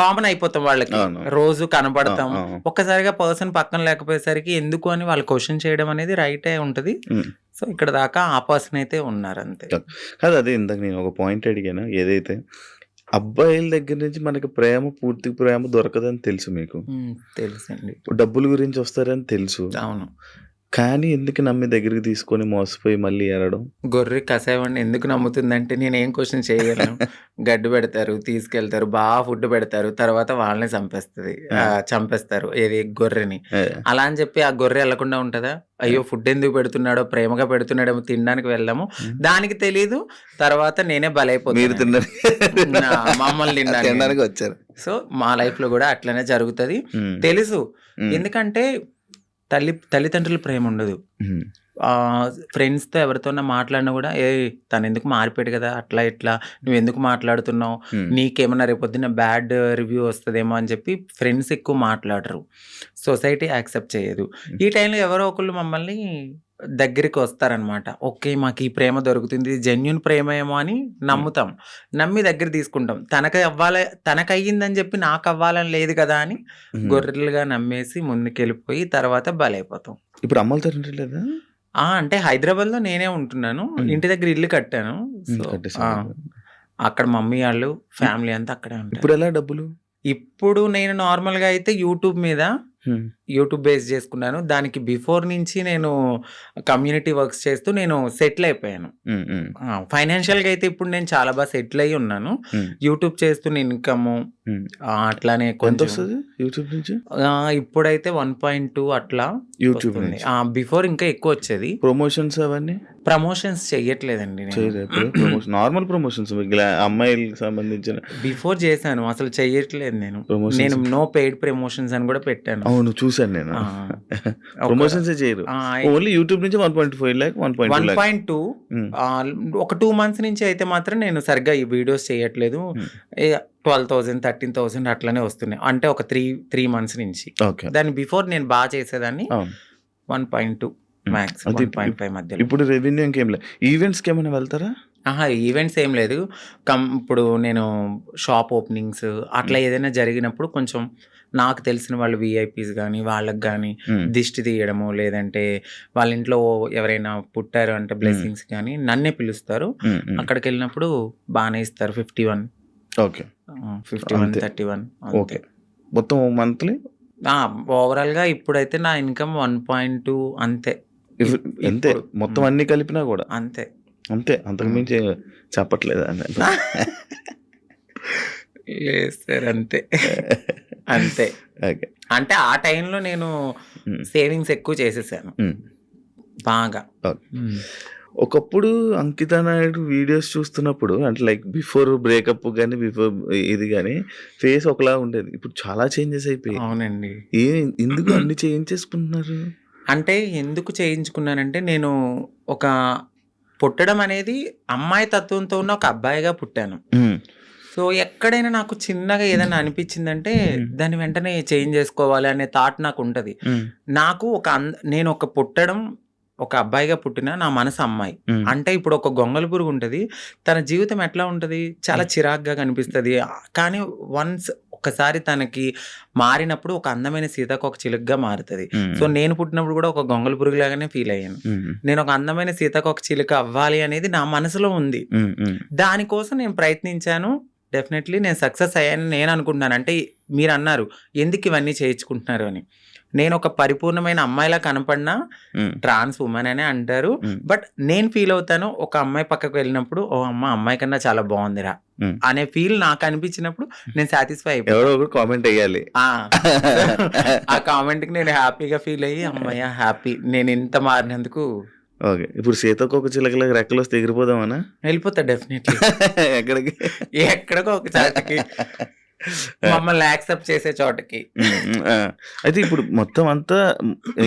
కామన్ అయిపోతాం వాళ్ళకి. రోజు కనబడతాం. ఒక్కసారిగా పర్సన్ పక్కన లేకపోయేసరికి ఎందుకు అని వాళ్ళు క్వశ్చన్ చేయడం అనేది రైటే ఉంటది. సో ఇక్కడ దాకా ఆ పర్సన్ అయితే ఉన్నారు అంతే. కాదు అదే ఇందాక నేను ఒక పాయింట్ అడిగాను. ఏదైతే అబ్బాయిల దగ్గర నుంచి మనకి పూర్తి ప్రేమ దొరకదని తెలుసు మీకు. తెలుసండి. డబ్బుల గురించి వస్తారని తెలుసు. అవును. కానీ ఎందుకు నమ్మి దగ్గరికి తీసుకొని మోసపోయి మళ్ళీ ఏడడం? గొర్రె కసాయవాడిని ఎందుకు నమ్ముతుందంటే నేనేం క్వశ్చన్ చేయగలను. గడ్డి పెడతారు, తీసుకెళ్తారు, బాగా ఫుడ్ పెడతారు, తర్వాత వాళ్ళని చంపేస్తారు ఏది గొర్రెని. అలా అని చెప్పి ఆ గొర్రె వెళ్లకుండా ఉంటుందా? అయ్యో ఫుడ్ ఎందుకు పెడుతున్నాడో, ప్రేమగా పెడుతున్నాడేమో, తినడానికి వెళ్దాము. దానికి తెలీదు. తర్వాత నేనే బలైపోతాను, మమ్మల్ని తినడానికి వచ్చారు. సో మా లైఫ్ లో కూడా అట్లనే జరుగుతుంది తెలుసు. ఎందుకంటే తల్లిదండ్రుల ప్రేమ ఉండదు. ఫ్రెండ్స్తో ఎవరితోన్నా మాట్లాడినా కూడా తను ఎందుకు మారిపోయాడు కదా, అట్లా ఇట్లా నువ్వు ఎందుకు మాట్లాడుతున్నావు, నీకేమన్నా రేపొద్దున బ్యాడ్ రివ్యూ వస్తుందేమో అని చెప్పి ఫ్రెండ్స్ ఎక్కువ మాట్లాడరు. సొసైటీ యాక్సెప్ట్ చేయదు. ఈ టైంలో ఎవరో ఒకళ్ళు మమ్మల్ని దగ్గరికి వస్తారనమాట. ఓకే మాకు ఈ ప్రేమ దొరుకుతుంది, జెన్యున్ ప్రేమ ఏమో అని నమ్ముతాం. నమ్మి దగ్గర తీసుకుంటాం. తనకు అయ్యిందని చెప్పి నాకు అవ్వాలని లేదు కదా అని గొర్రెలుగా నమ్మేసి ముందుకెళ్ళిపోయి తర్వాత బలైపోతాం. ఇప్పుడు అమ్మలతో లేదా? అంటే హైదరాబాద్ లో నేనే ఉంటున్నాను. ఇంటి దగ్గర ఇల్లు కట్టాను. అక్కడ మమ్మీ వాళ్ళు ఫ్యామిలీ అంతా అక్కడే ఉంటారు. ఇప్పుడు ఎలా డబ్బులు? ఇప్పుడు నేను నార్మల్ గా అయితే యూట్యూబ్ బేస్ చేసుకున్నాను. దానికి బిఫోర్ నుంచి నేను కమ్యూనిటీ వర్క్స్ చేస్తూ నేను సెటిల్ అయిపోయాను. ఫైనాన్షియల్ గా అయితే ఇప్పుడు నేను చాలా బాగా సెటిల్ అయ్యి ఉన్నాను. యూట్యూబ్ చేస్తూ ఇన్కమ్ అట్లానే కొంచెం యూట్యూబ్ నుంచి ఇప్పుడైతే 1.2 అట్లా యూట్యూబ్. బిఫోర్ ఇంకా ఎక్కువ వచ్చేది. ప్రమోషన్స్ అవన్నీ ప్రమోషన్స్ చెయ్యట్లేదండి. నార్మల్ ప్రమోషన్స్ అమ్మాయిలకు సంబంధించిన బిఫోర్ చేశాను, అసలు చెయ్యట్లేదు నేను. నో పెయిడ్ ప్రమోషన్స్ అని కూడా పెట్టాను. అవును చూసాను నేను. ప్రమోషన్స్ చేయరు, ఓన్లీ యూట్యూబ్ నుంచి 1.5 lakh 1.2 ఒక 2 months నుంచి అయితే మాత్రం నేను సరిగ్గా ఈ వీడియోస్ చేయట్లేదు. 12,000 13,000 అట్లనే వస్తున్నాయి. అంటే ఒక 3 months నుంచి. దాని బిఫోర్ నేను బాగా చేసేదాన్ని 1.2 మ్యాక్స్ 1.5 మధ్య. ఇప్పుడు రెవెన్యూ ఇంకేం లేదు. ఈవెంట్స్కి ఏమైనా వెళ్తారా? ఈవెంట్స్ ఏం లేదు. ఇప్పుడు నేను షాప్ ఓపెనింగ్స్ అట్లా ఏదైనా జరిగినప్పుడు కొంచెం నాకు తెలిసిన వాళ్ళు విఐపీస్ కానీ వాళ్ళకి కానీ దిష్టి తీయడము, లేదంటే వాళ్ళ ఇంట్లో ఎవరైనా పుట్టారు అంటే బ్లెస్సింగ్స్ కానీ నన్నే పిలుస్తారు. అక్కడికి వెళ్ళినప్పుడు బాగానే ఇస్తారు. 51 51 31 ఓకే. మొత్తం మంత్లీ ఓవరాల్ గా ఇప్పుడైతే నా ఇన్కమ్ 1.2 అంతే. మొత్తం అన్ని కలిపినా కూడా అంతే. అంతకు మించి చెప్పట్లేదు లేదు సార్. అంతే. అంటే ఆ టైంలో నేను సేవింగ్స్ ఎక్కువ చేసేసాను బాగా. ఒకప్పుడు అంకిత నాయుడు వీడియోస్ చూస్తున్నప్పుడు అంటే లైక్ బిఫోర్ బ్రేకప్ కానీ బిఫోర్ ఇది కానీ ఫేస్ ఒకలా ఉండేది. ఇప్పుడు చాలా చేంజెస్ అయిపోయి. అవునండి. ఎందుకు అన్ని చేయించేసుకుంటున్నారు? అంటే ఎందుకు చేయించుకున్నానంటే నేను ఒక పుట్టడం అనేది అమ్మాయి తత్వంతో ఉన్న ఒక అబ్బాయిగా పుట్టాను. సో ఎక్కడైనా నాకు చిన్నగా ఏదైనా అనిపించిందంటే దాన్ని వెంటనే చేంజ్ చేసుకోవాలి అనే థాట్ నాకు ఉంటది. నాకు నేను ఒక పుట్టడం ఒక అబ్బాయిగా పుట్టిన నా మనసు అమ్మాయి అంటే ఇప్పుడు ఒక గొంగళ పురుగు ఉంటది, తన జీవితం ఎట్లా ఉంటది, చాలా చిరాగ్గా కనిపిస్తుంది. కానీ ఒక్కసారి తనకి మారినప్పుడు ఒక అందమైన సీతాకోక చిలుకగా మారుతుంది. సో నేను పుట్టినప్పుడు కూడా ఒక గొంగళ పురుగు లాగానే ఫీల్ అయ్యాను. నేను ఒక అందమైన సీతాకోక చిలుక అవ్వాలి అనేది నా మనసులో ఉంది. దానికోసం నేను ప్రయత్నించాను. డెఫినెట్లీ నేను సక్సెస్ అయ్యాను నేను అనుకుంటున్నాను. అంటే మీరు అన్నారు ఎందుకు ఇవన్నీ చేయించుకుంటున్నారు అని. నేను ఒక పరిపూర్ణమైన అమ్మాయిలా కనపడినా ట్రాన్స్ ఉమెన్ అనే అంటారు. బట్ నేను ఫీల్ అవుతాను ఒక అమ్మాయి పక్కకు వెళ్ళినప్పుడు ఓ అమ్మాయి కన్నా చాలా బాగుందిరా అనే ఫీల్ నాకు అనిపించినప్పుడు నేను సాటిస్ఫై అయిపోయి కామెంట్ అయ్యాలి. ఆ కామెంట్ కి నేను హ్యాపీగా ఫీల్ అయ్యి అమ్మాయి హ్యాపీ నేను ఇంత మారినందుకు. ఓకే. ఇప్పుడు సీతాకోక చిలకలకు రెక్కలు వస్తే ఎగిరిపోదామనా? వెళ్ళిపోతా డెఫినెట్లీ. ఎక్కడికి? ఎక్కడికో ఒక చాటుకి. మమ్మల్ని యాక్సెప్ట్ చేసే చోటకి. అయితే ఇప్పుడు మొత్తం అంతా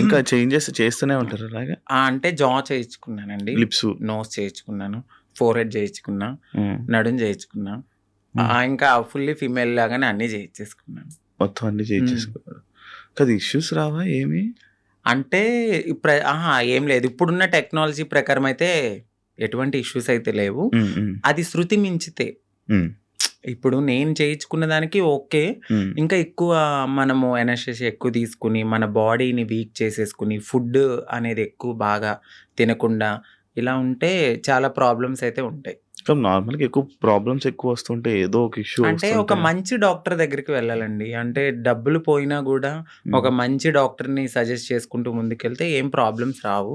ఇంకా చేంజెస్ చేస్తూనే ఉంటారు అలాగా? అంటే జా చేయించుకున్నానండి, లిప్స్. నోస్ చేయించుకున్నాను, ఫోర్ హెడ్ చేయించుకున్నా, నడుం చేయించుకున్నా, ఇంకా ఫుల్లీ ఫీమేల్ లాగానే అన్ని చేయించేసుకున్నాను. మొత్తం అన్ని చేయించేసుకున్నారు కదా. ఇష్యూస్ రావా ఏమి? అంటే ఏం లేదు, ఇప్పుడున్న టెక్నాలజీ ప్రకారం అయితే ఎటువంటి ఇష్యూస్ అయితే లేవు. అది శృతి మించితే, ఇప్పుడు నేను చేయించుకున్న దానికి ఓకే, ఇంకా ఎక్కువ మనము ఎనర్జీ ఎక్కువ తీసుకుని మన బాడీని వీక్ చేసేసుకుని ఫుడ్ అనేది ఎక్కువ బాగా తినకుండా ఇలా ఉంటే చాలా ప్రాబ్లమ్స్ అయితే ఉంటాయి. నార్మల్గా ఎక్కువ ప్రాబ్లమ్స్ ఎక్కువ వస్తుంటే ఏదో ఒక ఇష్యూ అంటే ఒక మంచి డాక్టర్ దగ్గరికి వెళ్ళాలండి. అంటే డబ్బులు పోయినా కూడా ఒక మంచి డాక్టర్ని సజెస్ట్ చేసుకుంటూ ముందుకెళ్తే ఏం ప్రాబ్లమ్స్ రావు.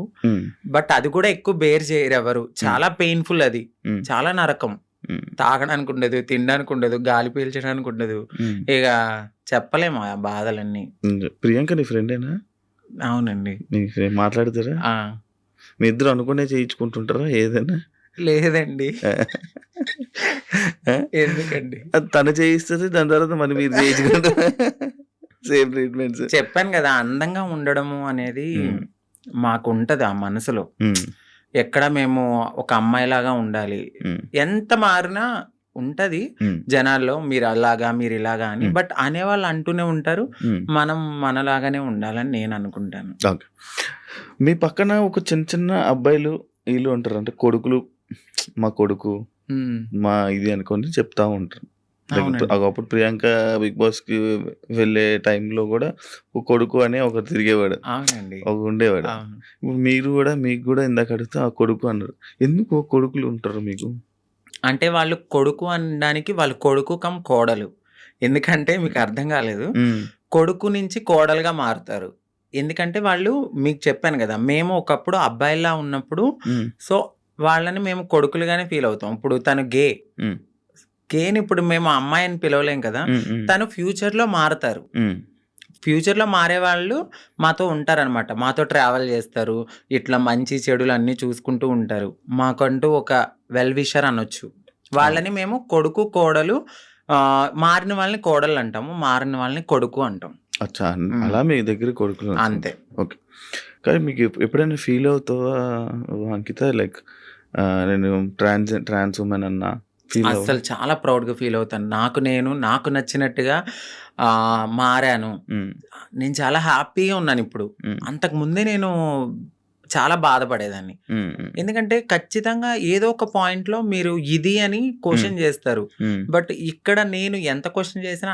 బట్ అది కూడా ఎక్కువ బేర్ చేయరు ఎవరు. చాలా పెయిన్ఫుల్, అది చాలా నరకం. తాగడానికి ఉండదు, తినడానికి ఉండదు, గాలి పీల్చడానికి ఉండదు. ఇక చెప్పలేము ఆ బాధలన్నీ. ప్రియాంక నీ ఫ్రెండేనా? అవునండి. మాట్లాడతారా? మీ ఇద్దరు అనుకునే చేయించుకుంటుంటారా ఏదైనా? లేదండి. ఎందుకండి? తను చేయిస్తుంది, దాని తర్వాత మరి మీరు చేయించుకుంటారా? Same treatments. చెప్పాను కదా, అందంగా ఉండడము అనేది మాకు ఉంటది ఆ మనసులో. ఎక్కడ మేము ఒక అమ్మాయిలాగా ఉండాలి, ఎంత మారినా ఉంటది జనాల్లో, మీరు అలాగా మీరు ఇలాగా అని. బట్ అనేవాళ్ళు అంటూనే ఉంటారు, మనం మనలాగానే ఉండాలని నేను అనుకుంటాను. మీ పక్కన ఒక చిన్న చిన్న అబ్బాయిలు వీళ్ళు ఉంటారు, అంటే కొడుకులు, మా కొడుకు మా ఇది అనుకొని చెప్తా ఉంటారు. ఒకప్పుడు ప్రియాంక బిగ్ బాస్ కి వెళ్ళే టైంలో కూడా ఒక కొడుకు అనే ఒకరు తిరిగేవాడు, ఒక ఉండేవాడు. ఇప్పుడు మీరు కూడా, మీకు కూడా ఇందాక అడిగితే ఆ కొడుకు అన్నారు. ఎందుకు కొడుకులు ఉంటారు మీకు? అంటే వాళ్ళు కొడుకు అనడానికి వాళ్ళు కొడుకు కమ్ కోడలు. ఎందుకంటే మీకు అర్థం కాలేదు, కొడుకు నుంచి కోడలుగా మారుతారు. ఎందుకంటే వాళ్ళు, మీకు చెప్పాను కదా, మేము ఒకప్పుడు అబ్బాయిలా ఉన్నప్పుడు సో వాళ్ళని మేము కొడుకులుగానే ఫీల్ అవుతాం. ఇప్పుడు తను గేని ఇప్పుడు మేము అమ్మాయి అని పిలవలేం కదా, తను ఫ్యూచర్లో మారుతారు. ఫ్యూచర్లో మారే వాళ్ళు మాతో ఉంటారనమాట, మాతో ట్రావెల్ చేస్తారు, ఇట్లా మంచి చెడులు అన్నీ చూసుకుంటూ ఉంటారు. మాకంటూ ఒక వెల్ విషర్ అనొచ్చు. వాళ్ళని మేము కొడుకు కోడలు, మారిన వాళ్ళని కోడలు అంటాము, మారిన వాళ్ళని కొడుకు అంటాం. అచ్చా, అలా మీ దగ్గర కొడుకులు అంతే. ఓకే. కానీ మీకు ఎప్పుడైనా ఫీల్ అవుతావా అంకిత, లైక్ నేను ట్రాన్స్ ఉమెన్ అన్నా? అసలు చాలా ప్రౌడ్గా ఫీల్ అవుతాను. నాకు నచ్చినట్టుగా మారాను. నేను చాలా హ్యాపీగా ఉన్నాను ఇప్పుడు. అంతకు ముందే నేను చాలా బాధపడేదాన్ని. ఎందుకంటే ఖచ్చితంగా ఏదో ఒక పాయింట్లో మీరు ఇది అని క్వశ్చన్ చేస్తారు. బట్ ఇక్కడ నేను ఎంత క్వశ్చన్ చేసినా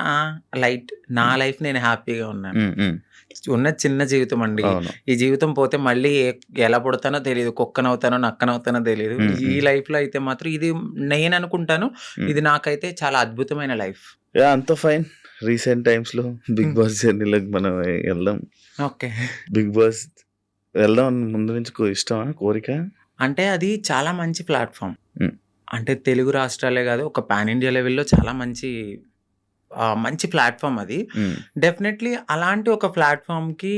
లైట్, నా లైఫ్ నేను హ్యాపీగా ఉన్నాను. ఉన్న చిన్న జీవితం అండి, ఈ జీవితం పోతే మళ్ళీ ఎలా పుడతానో తెలియదు, కుక్కనవుతానో నక్కనవుతానో తెలియదు. ఈ లైఫ్ లో అయితే మాత్రం ఇది నేను అనుకుంటాను, ఇది నాకైతే చాలా అద్భుతమైన లైఫ్. అంత ఫైన్. రీసెంట్ టైమ్స్ లో బిగ్ బాస్ జర్నీలోకి మనం వెళ్దాం. ఓకే. బిగ్ బాస్ వెళ్దాం ముందు నుంచి ఇష్టమా, కోరిక? అంటే అది చాలా మంచి ప్లాట్ఫామ్. అంటే తెలుగు రాష్ట్రాలే కాదు, ఒక పాన్ ఇండియా లెవెల్లో చాలా మంచి ప్లాట్ఫామ్ అది. డెఫినెట్లీ అలాంటి ఒక ప్లాట్ఫామ్ కి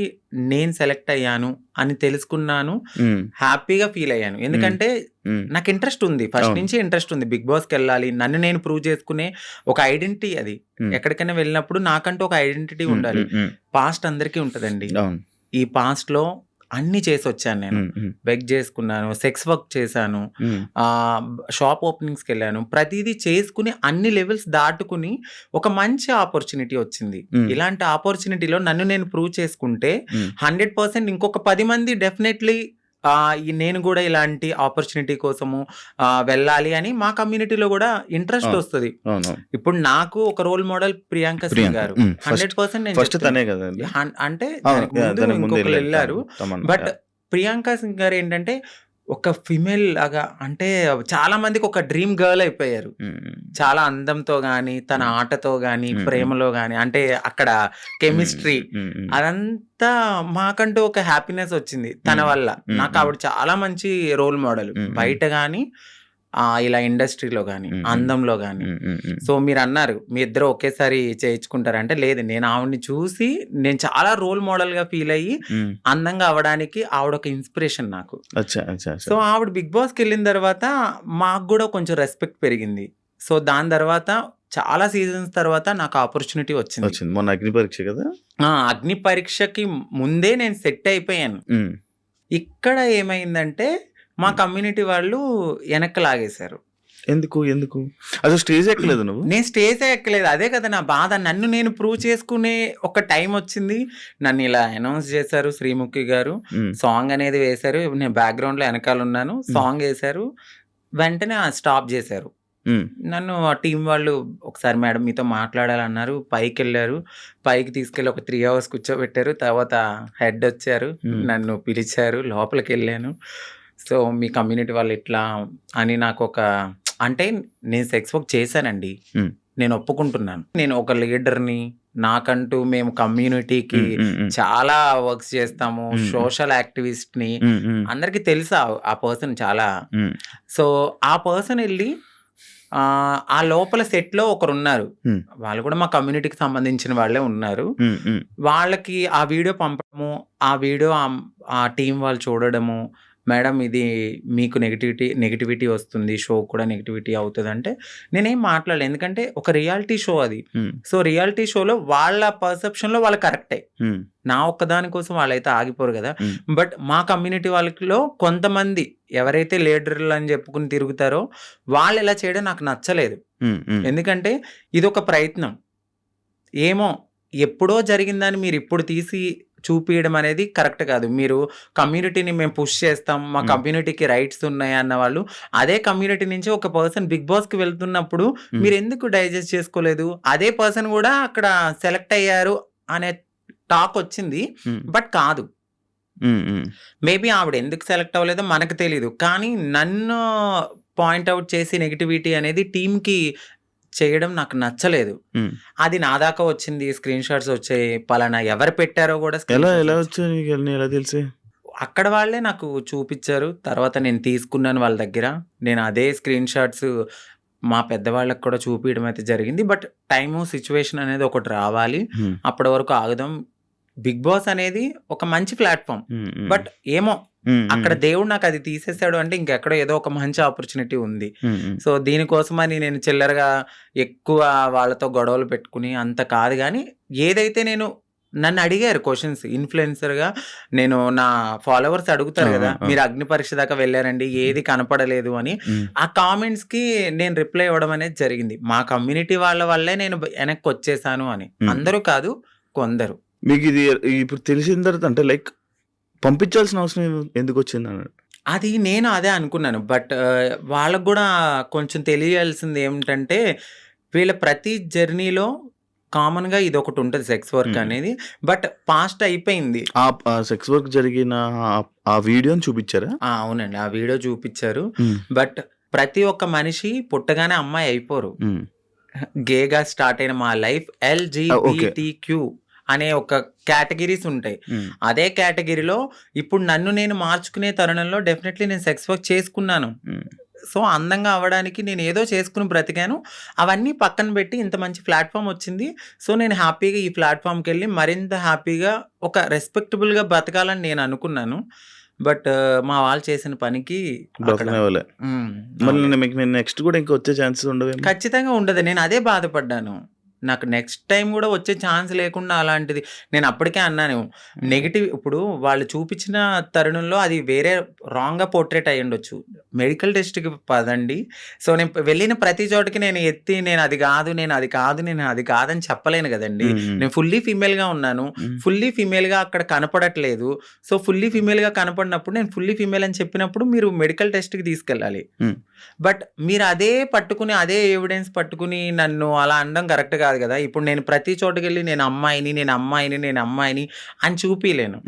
నేను సెలెక్ట్ అయ్యాను అని తెలుసుకున్నాను, హ్యాపీగా ఫీల్ అయ్యాను. ఎందుకంటే నాకు ఇంట్రెస్ట్ ఉంది, ఫస్ట్ నుంచి ఇంట్రెస్ట్ ఉంది, బిగ్ బాస్కి వెళ్ళాలి, నన్ను నేను ప్రూవ్ చేసుకునే ఒక ఐడెంటిటీ. అది ఎక్కడికైనా వెళ్ళినప్పుడు నాకంటూ ఒక ఐడెంటిటీ ఉండాలి. పాస్ట్ అందరికీ ఉంటదండి. ఈ పాస్ట్ లో అన్ని చేసి వచ్చాను నేను. బెగ్ చేసుకున్నాను, సెక్స్ వర్క్ చేశాను, షాప్ ఓపెనింగ్స్కి వెళ్ళాను, ప్రతిదీ చేసుకుని అన్ని లెవెల్స్ దాటుకుని ఒక మంచి ఆపర్చునిటీ వచ్చింది. ఇలాంటి ఆపర్చునిటీలో నన్ను నేను ప్రూవ్ చేసుకుంటే 100% ఇంకొక 10 మంది డెఫినెట్లీ నేను కూడా ఇలాంటి ఆపర్చునిటీ కోసము వెళ్ళాలి అని మా కమ్యూనిటీలో కూడా ఇంట్రెస్ట్ వస్తుంది. ఇప్పుడు నాకు ఒక రోల్ మోడల్ ప్రియాంక సింగ్ గారు 100%. అంటే ఇంకొకరు వెళ్ళారు, బట్ ప్రియాంక సింగ్ గారు ఏంటంటే ఒక ఫిమేల్ లాగా, అంటే చాలా మందికి ఒక డ్రీమ్ గర్ల్ అయిపోయారు. చాలా అందంతో గాని, తన ఆటతో గాని, ప్రేమలో గాని, అంటే అక్కడ కెమిస్ట్రీ అదంతా మాకంటూ ఒక హ్యాపీనెస్ వచ్చింది తన వల్ల. నాకు ఆవిడ చాలా మంచి రోల్ మోడల్, బయట గాని ఇలా ఇండస్ట్రీలో గాని, అందంలో గాని. సో మీరు అన్నారు మీ ఇద్దరు ఒకేసారి చేయించుకుంటారంటే, లేదు, నేను ఆవిడని చూసి నేను చాలా రోల్ మోడల్ గా ఫీల్ అయ్యి అందంగా అవడానికి ఆవిడ ఒక ఇన్స్పిరేషన్ నాకు. సో ఆవిడ బిగ్ బాస్కి వెళ్ళిన తర్వాత మాకు కూడా కొంచెం రెస్పెక్ట్ పెరిగింది. సో దాని తర్వాత చాలా సీజన్స్ తర్వాత నాకు ఆపర్చునిటీ వచ్చింది. వచ్చింది మొన్న అగ్ని పరీక్ష కదా. అగ్ని పరీక్షకి ముందే నేను సెట్ అయిపోయాను. ఇక్కడ ఏమైందంటే మా కమ్యూనిటీ వాళ్ళు వెనక్కి లాగేశారు. ఎందుకు అసలు స్టేజ్ ఎక్కలేదు నువ్వు? నేను స్టేజే ఎక్కలేదు, అదే కదా నా బాధ. నన్ను నేను ప్రూవ్ చేసుకునే ఒక టైం వచ్చింది, నన్ను ఇలా అనౌన్స్ చేశారు శ్రీముఖి గారు, సాంగ్ అనేది వేశారు, నేను బ్యాక్గ్రౌండ్ లో వెనకాల ఉన్నాను, సాంగ్ వేశారు, వెంటనే స్టాప్ చేశారు నన్ను. ఆ టీం వాళ్ళు ఒకసారి మేడం మీతో మాట్లాడాలన్నారు, పైకి వెళ్ళారు, పైకి తీసుకెళ్ళి ఒక 3 hours కూర్చోబెట్టారు. తర్వాత హెడ్ వచ్చారు, నన్ను పిలిచారు, లోపలికి వెళ్ళాను. సో మీ కమ్యూనిటీ వాళ్ళు ఇట్లా అని నాకు ఒక, అంటే నేను సెక్స్ వర్క్ చేశానండి, నేను ఒప్పుకుంటున్నాను. నేను ఒక లీడర్ని, నాకంటూ మేము కమ్యూనిటీకి చాలా వర్క్స్ చేస్తాము, సోషల్ యాక్టివిస్ట్ని, అందరికీ తెలుసు ఆ పర్సన్ చాలా. సో ఆ పర్సన్ వెళ్ళి ఆ లోపల సెట్లో ఒకరు ఉన్నారు, వాళ్ళు కూడా మా కమ్యూనిటీకి సంబంధించిన వాళ్ళే ఉన్నారు. వాళ్ళకి ఆ వీడియో పంపడము, ఆ వీడియో ఆ టీం వాళ్ళు చూడడము, మేడం ఇది మీకు నెగిటివిటీ వస్తుంది, షో కూడా నెగిటివిటీ అవుతుంది అంటే నేనేం మాట్లాడలేదు, ఎందుకంటే ఒక రియాలిటీ షో అది. సో రియాలిటీ షోలో వాళ్ళ పర్సెప్షన్లో వాళ్ళు కరెక్టే, నా ఒక్కదాని కోసం వాళ్ళైతే ఆగిపోరు కదా. బట్ మా కమ్యూనిటీ వాళ్ళలో కొంతమంది ఎవరైతే లీడర్లు అని చెప్పుకుని తిరుగుతారో వాళ్ళు ఇలా చేయడం నాకు నచ్చలేదు. ఎందుకంటే ఇది ఒక ప్రయత్నం, ఏమో ఎప్పుడో జరిగిందని మీరు ఇప్పుడు తీసి చూపించడం అనేది కరెక్ట్ కాదు. మీరు కమ్యూనిటీని మేము పుష్ చేస్తాం, మా కమ్యూనిటీకి రైట్స్ ఉన్నాయి అన్న వాళ్ళు అదే కమ్యూనిటీ నుంచి ఒక పర్సన్ బిగ్ బాస్కి వెళ్తున్నప్పుడు మీరు ఎందుకు డైజెస్ట్ చేసుకోలేదు? అదే పర్సన్ కూడా అక్కడ సెలెక్ట్ అయ్యారు అనే టాక్ వచ్చింది, బట్ కాదు. మేబీ ఆవిడ ఎందుకు సెలెక్ట్ అవ్వలేదో మనకు తెలీదు, కానీ నన్ను పాయింట్అవుట్ చేసి నెగిటివిటీ అనేది టీంకి చేయడం నాకు నచ్చలేదు. అది నా దాకా వచ్చింది, స్క్రీన్ షాట్స్ వచ్చాయి, పలానా ఎవరు పెట్టారో కూడా ఎలా తెలిసి అక్కడ వాళ్ళే నాకు చూపించారు. తర్వాత నేను తీసుకున్నాను వాళ్ళ దగ్గర, నేను అదే స్క్రీన్ షాట్స్ మా పెద్దవాళ్ళకి కూడా చూపించడం అయితే జరిగింది. బట్ టైము సిచ్యువేషన్ అనేది ఒకటి రావాలి, అప్పటి వరకు ఆగుదాం. బిగ్ బాస్ అనేది ఒక మంచి ప్లాట్ఫామ్, బట్ ఏమో అక్కడ దేవుడు నాకు అది తీసేసాడు అంటే ఇంకెక్కడో ఏదో ఒక మంచి ఆపర్చునిటీ ఉంది. సో దీనికోసమని నేను చిల్లరగా ఎక్కువ వాళ్ళతో గొడవలు పెట్టుకుని అంత కాదు, కానీ ఏదైతే నేను నన్ను అడిగారు క్వశ్చన్స్ ఇన్ఫ్లుయెన్సర్గా, నేను నా ఫాలోవర్స్ అడుగుతారు కదా, మీరు అగ్ని పరీక్ష దాకా వెళ్ళారండి, ఏది కనపడలేదు అని, ఆ కామెంట్స్కి నేను రిప్లై ఇవ్వడం అనేది జరిగింది. మా కమ్యూనిటీ వాళ్ళ వల్లే నేను వెనక్కి వచ్చేసాను అని. అందరూ కాదు, కొందరు. మీకు ఇది ఇప్పుడు తెలిసిన తర్వాత అంటే లైక్ పంపించాల్సిన అవసరం ఎందుకు వచ్చింది అన్నాడు? అది నేను అదే అనుకున్నాను, బట్ వాళ్ళకు కూడా కొంచెం తెలియాల్సింది ఏమిటంటే వీళ్ళ ప్రతి జర్నీలో కామన్గా ఇది ఒకటి ఉంటుంది సెక్స్ వర్క్ అనేది, బట్ పాస్ట్ అయిపోయింది. ఆ సెక్స్ వర్క్ జరిగిన ఆ వీడియోని చూపించారా? అవునండి, ఆ వీడియో చూపించారు. బట్ ప్రతి ఒక్క మనిషి పుట్టగానే అమ్మాయి అయిపోరు. గేగా స్టార్ట్ అయిన మా లైఫ్ LGBTQ అనే ఒక కేటగిరీస్ ఉంటాయి. అదే కేటగిరీలో ఇప్పుడు నన్ను నేను మార్చుకునే తరుణంలో డెఫినెట్లీ నేను సెక్స్ వర్క్ చేసుకున్నాను. సో అందంగా అవ్వడానికి నేను ఏదో చేసుకుని బ్రతికాను. అవన్నీ పక్కన పెట్టి ఇంత మంచి ప్లాట్ఫామ్ వచ్చింది. సో నేను హ్యాపీగా ఈ ప్లాట్ఫామ్కి వెళ్ళి మరింత హ్యాపీగా ఒక రెస్పెక్టబుల్గా బ్రతకాలని నేను అనుకున్నాను. బట్ మా వాళ్ళు చేసిన పనికి నెక్స్ట్ కూడా ఇంకా వచ్చే ఛాన్సెస్ ఉండవు? ఖచ్చితంగా ఉండదు. నేను అదే బాధపడ్డాను, నాకు నెక్స్ట్ టైం కూడా వచ్చే ఛాన్స్ లేకుండా అలాంటిది. నేను అప్పటికే అన్నాను నెగిటివ్, ఇప్పుడు వాళ్ళు చూపించిన తరుణంలో అది వేరే రాంగ్గా పోర్ట్రేట్ అయ్యి ఉండొచ్చు. మెడికల్ టెస్ట్కి పదండి. సో నేను వెళ్ళిన ప్రతి చోటకి నేను ఎత్తి నేను అది కాదు నేను అది కాదని చెప్పలేను కదండి. నేను ఫుల్లీ ఫీమేల్గా ఉన్నాను, ఫుల్లీ ఫీమేల్గా అక్కడ కనపడట్లేదు. సో ఫుల్లీ ఫీమేల్గా కనపడినప్పుడు నేను ఫుల్లీ ఫీమేల్ అని చెప్పినప్పుడు మీరు మెడికల్ టెస్ట్కి తీసుకెళ్ళాలి. బట్ మీరు అదే పట్టుకుని అదే ఎవిడెన్స్ పట్టుకుని నన్ను అలా అనడం కరెక్ట్ కాదు కదా. ఇప్పుడు నేను ప్రతి చోటుకి వెళ్ళి నేను అమ్మాయిని అని చూపిలేను.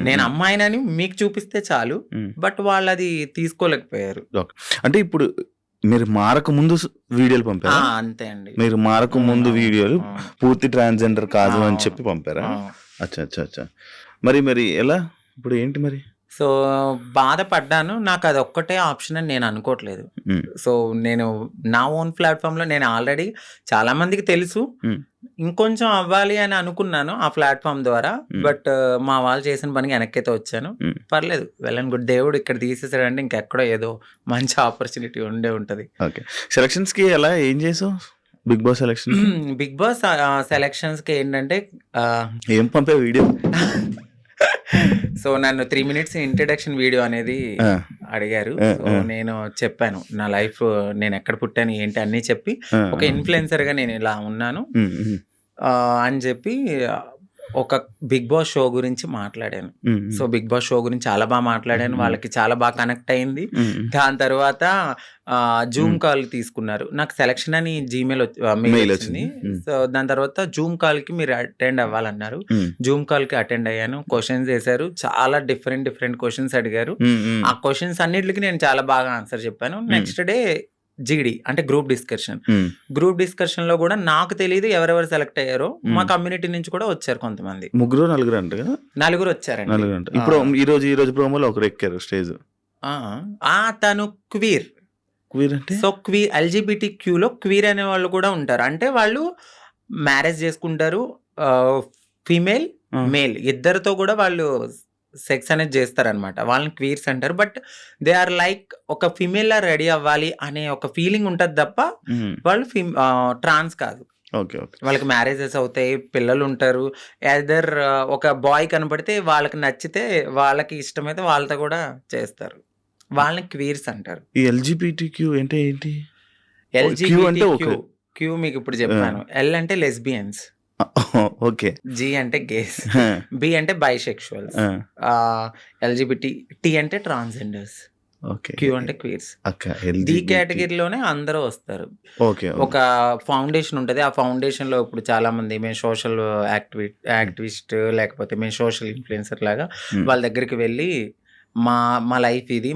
నేను అమ్మాయినని మీకు చూపిస్తే చాలు, బట్ వాళ్ళు అది తీసుకోలేకపోయారు. అంటే ఇప్పుడు మీరు మారక ముందు వీడియోలు పంపారా? అంతే అండి, మీరు మారక ముందు వీడియోలు పూర్తి ట్రాన్స్జెండర్ కాదు అని చెప్పి పంపారా? అచ్చా. మరి ఎలా ఇప్పుడు ఏంటి మరి? సో బాధపడ్డాను, నాకు అది ఒక్కటే ఆప్షన్ అని నేను అనుకోవట్లేదు. సో నేను నా ఓన్ ప్లాట్ఫామ్లో నేను ఆల్రెడీ చాలా మందికి తెలుసు, ఇంకొంచెం అవ్వాలి అని అనుకున్నాను ఆ ప్లాట్ఫామ్ ద్వారా. బట్ మా వాళ్ళు చేసిన పనికి వెనక్కైతే వచ్చాను. పర్లేదు, వెళ్ళను గుడ్. దేవుడు ఇక్కడ తీసేసాడంటే ఇంకెక్కడో ఏదో మంచి ఆపర్చునిటీ ఉండే ఉంటుంది. ఓకే, సెలక్షన్స్కి ఎలా ఏం చేసావు? Bigg Boss selection Bigg Boss సెలక్షన్స్కి ఏంటంటే ఏం పంపే వీడియో సో నన్ను 3 minutes ఇంట్రడక్షన్ వీడియో అనేది అడిగారు. సో నేను చెప్పాను నా లైఫ్, నేను ఎక్కడ పుట్టాను ఏంటి అన్నీ చెప్పి, ఒక ఇన్ఫ్లుయెన్సర్గా నేను ఇలా ఉన్నాను అని చెప్పి ఒక బిగ్ బాస్ షో గురించి మాట్లాడాను. సో బిగ్ బాస్ షో గురించి చాలా బాగా మాట్లాడాను, వాళ్ళకి చాలా బాగా కనెక్ట్ అయింది. దాని తర్వాత జూమ్ కాల్ తీసుకున్నారు, నాకు సెలక్షన్ అని జీమెయిల్ మెయిల్ వచ్చింది. సో దాని తర్వాత జూమ్ కాల్ కి మీరు అటెండ్ అవ్వాలన్నారు. జూమ్ కాల్ కి అటెండ్ అయ్యాను, క్వశ్చన్స్ వేశారు, చాలా డిఫరెంట్ క్వశ్చన్స్ అడిగారు. ఆ క్వశ్చన్స్ అన్నిటికి నేను చాలా బాగా ఆన్సర్ చెప్పాను. నెక్స్ట్ డే జీడి అంటే గ్రూప్ డిస్కషన్ లో కూడా నాకు తెలియదు ఎవరెవరు సెలెక్ట్ అయ్యారో, మా కమ్యూనిటీ నుంచి కూడా వచ్చారు కొంతమంది, 3-4 అంట కదా, 4 వచ్చారండి. ఇప్పుడు ఈ రోజు ప్రోమోలో ఒకరు ఎక్కారు స్టేజ్. తను క్వీర్ అంటే సో LGBTQ లో క్వీర్ అనే వాళ్ళు కూడా ఉంటారు. అంటే వాళ్ళు మ్యారేజ్ చేసుకుంటారు, ఫీమేల్ మేల్ ఇద్దరితో కూడా వాళ్ళు సెక్స్ అనేది చేస్తారనమాట, వాళ్ళని క్వీర్స్ అంటారు. బట్ దే ఆర్ లైక్ ఒక ఫిమేల్ లా రెడీ అవ్వాలి అనే ఒక ఫీలింగ్ ఉంటది తప్ప వాళ్ళు ట్రాన్స్ కాదు. వాళ్ళకి మ్యారేజెస్ అవుతాయి, పిల్లలు ఉంటారు. ఎదర్ ఒక బాయ్ కనపడితే వాళ్ళకి నచ్చితే, వాళ్ళకి ఇష్టమైతే వాళ్ళతో కూడా చేస్తారు, వాళ్ళని క్వీర్స్ అంటారు. ఈ LGBTQ అంటే ఏంటి? క్యూ మీకు ఇప్పుడు చెప్పాను. L అంటే లెస్బియన్స్, ఓకే, G అంటే గేస్, B అంటే బైసెక్షువల్స్, LGBT, T అంటే ట్రాన్స్జెండర్స్, క్యూ అంటే క్వీర్స్. డి కేటగిరీలోనే అందరూ వస్తారు. ఒక ఫౌండేషన్ ఉంటుంది, ఆ ఫౌండేషన్ లో ఇప్పుడు చాలా మంది మేము సోషల్ యాక్టివిస్ట్ లేకపోతే మేము సోషల్ ఇన్ఫ్లుయెన్సర్ లాగా వాళ్ళ దగ్గరికి వెళ్ళి మా లైఫ్ ఇది,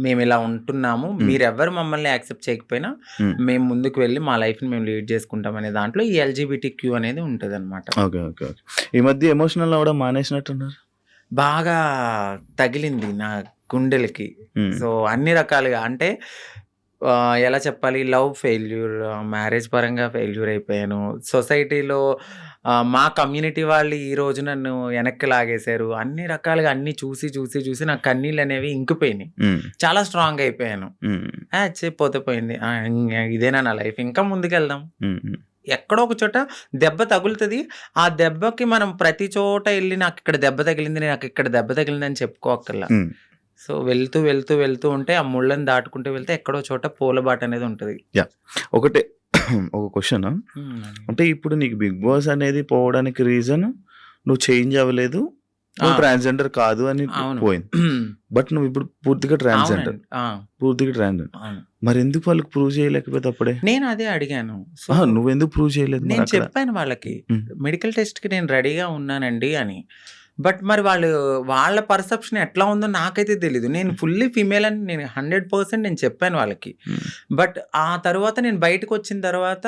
మేము ఇలా ఉంటున్నాము, మీరెవ్వరు మమ్మల్ని యాక్సెప్ట్ చేయకపోయినా మేము ముందుకు వెళ్ళి మా లైఫ్ని మేము లీడ్ చేసుకుంటాం అనే దాంట్లో ఈ LGBTQ అనేది ఉంటుంది అనమాట. ఈ మధ్య ఎమోషనల్ అవ్వడం మానేసినట్టున్నారు, బాగా తగిలింది నా గుండెలకి. సో అన్ని రకాలుగా అంటే ఎలా చెప్పాలి, లవ్ ఫెయిల్యూర్, మ్యారేజ్ పరంగా ఫెయిల్యూర్ అయిపోయాను, సొసైటీలో మా కమ్యూనిటీ వాళ్ళు ఈ రోజు నన్ను వెనక్కి లాగేశారు, అన్ని రకాలుగా అన్ని చూసి నా కన్నీళ్ళు అనేవి ఇంకిపోయినాయి, చాలా స్ట్రాంగ్ అయిపోయాను. పోతే పోయింది, ఇదేనా నా లైఫ్, ఇంకా ముందుకెళ్దాం. ఎక్కడో ఒక చోట దెబ్బ తగులుతుంది, ఆ దెబ్బకి మనం ప్రతి చోట వెళ్ళి నాకు ఇక్కడ దెబ్బ తగిలింది అని చెప్పుకోక్కర్లా. సో వెళ్తూ ఉంటే ఆ ముళ్ళని దాటుకుంటూ వెళ్తే ఎక్కడో చోట పూలబాట అనేది ఉంటుంది. ఒకటే ఒక క్వశ్చన్, అంటే ఇప్పుడు నీకు బిగ్ బాస్ అనేది పోవడానికి రీజన్ నువ్వు చేంజ్ అవ్వలేదు, నువ్వు ట్రాన్స్జెండర్ కాదు అని పోయింది. బట్ నువ్వు ఇప్పుడు పూర్తిగా ట్రాన్స్జెండర్. మరి ఎందుకు వాళ్ళకి ప్రూవ్ చేయలేకపోతే అప్పుడే? నేను అదే అడిగాను, నువ్వెందుకు ప్రూవ్ చేయలేదు? నేను చెప్పాను వాళ్ళకి మెడికల్ టెస్ట్ కి నేను రెడీగా ఉన్నానండి అని. బట్ మరి వాళ్ళ పర్సెప్షన్ ఎట్లా ఉందో నాకైతే తెలీదు. నేను ఫుల్లీ ఫీమేల్ అని నేను 100% నేను చెప్పాను వాళ్ళకి. బట్ ఆ తర్వాత నేను బయటకు వచ్చిన తర్వాత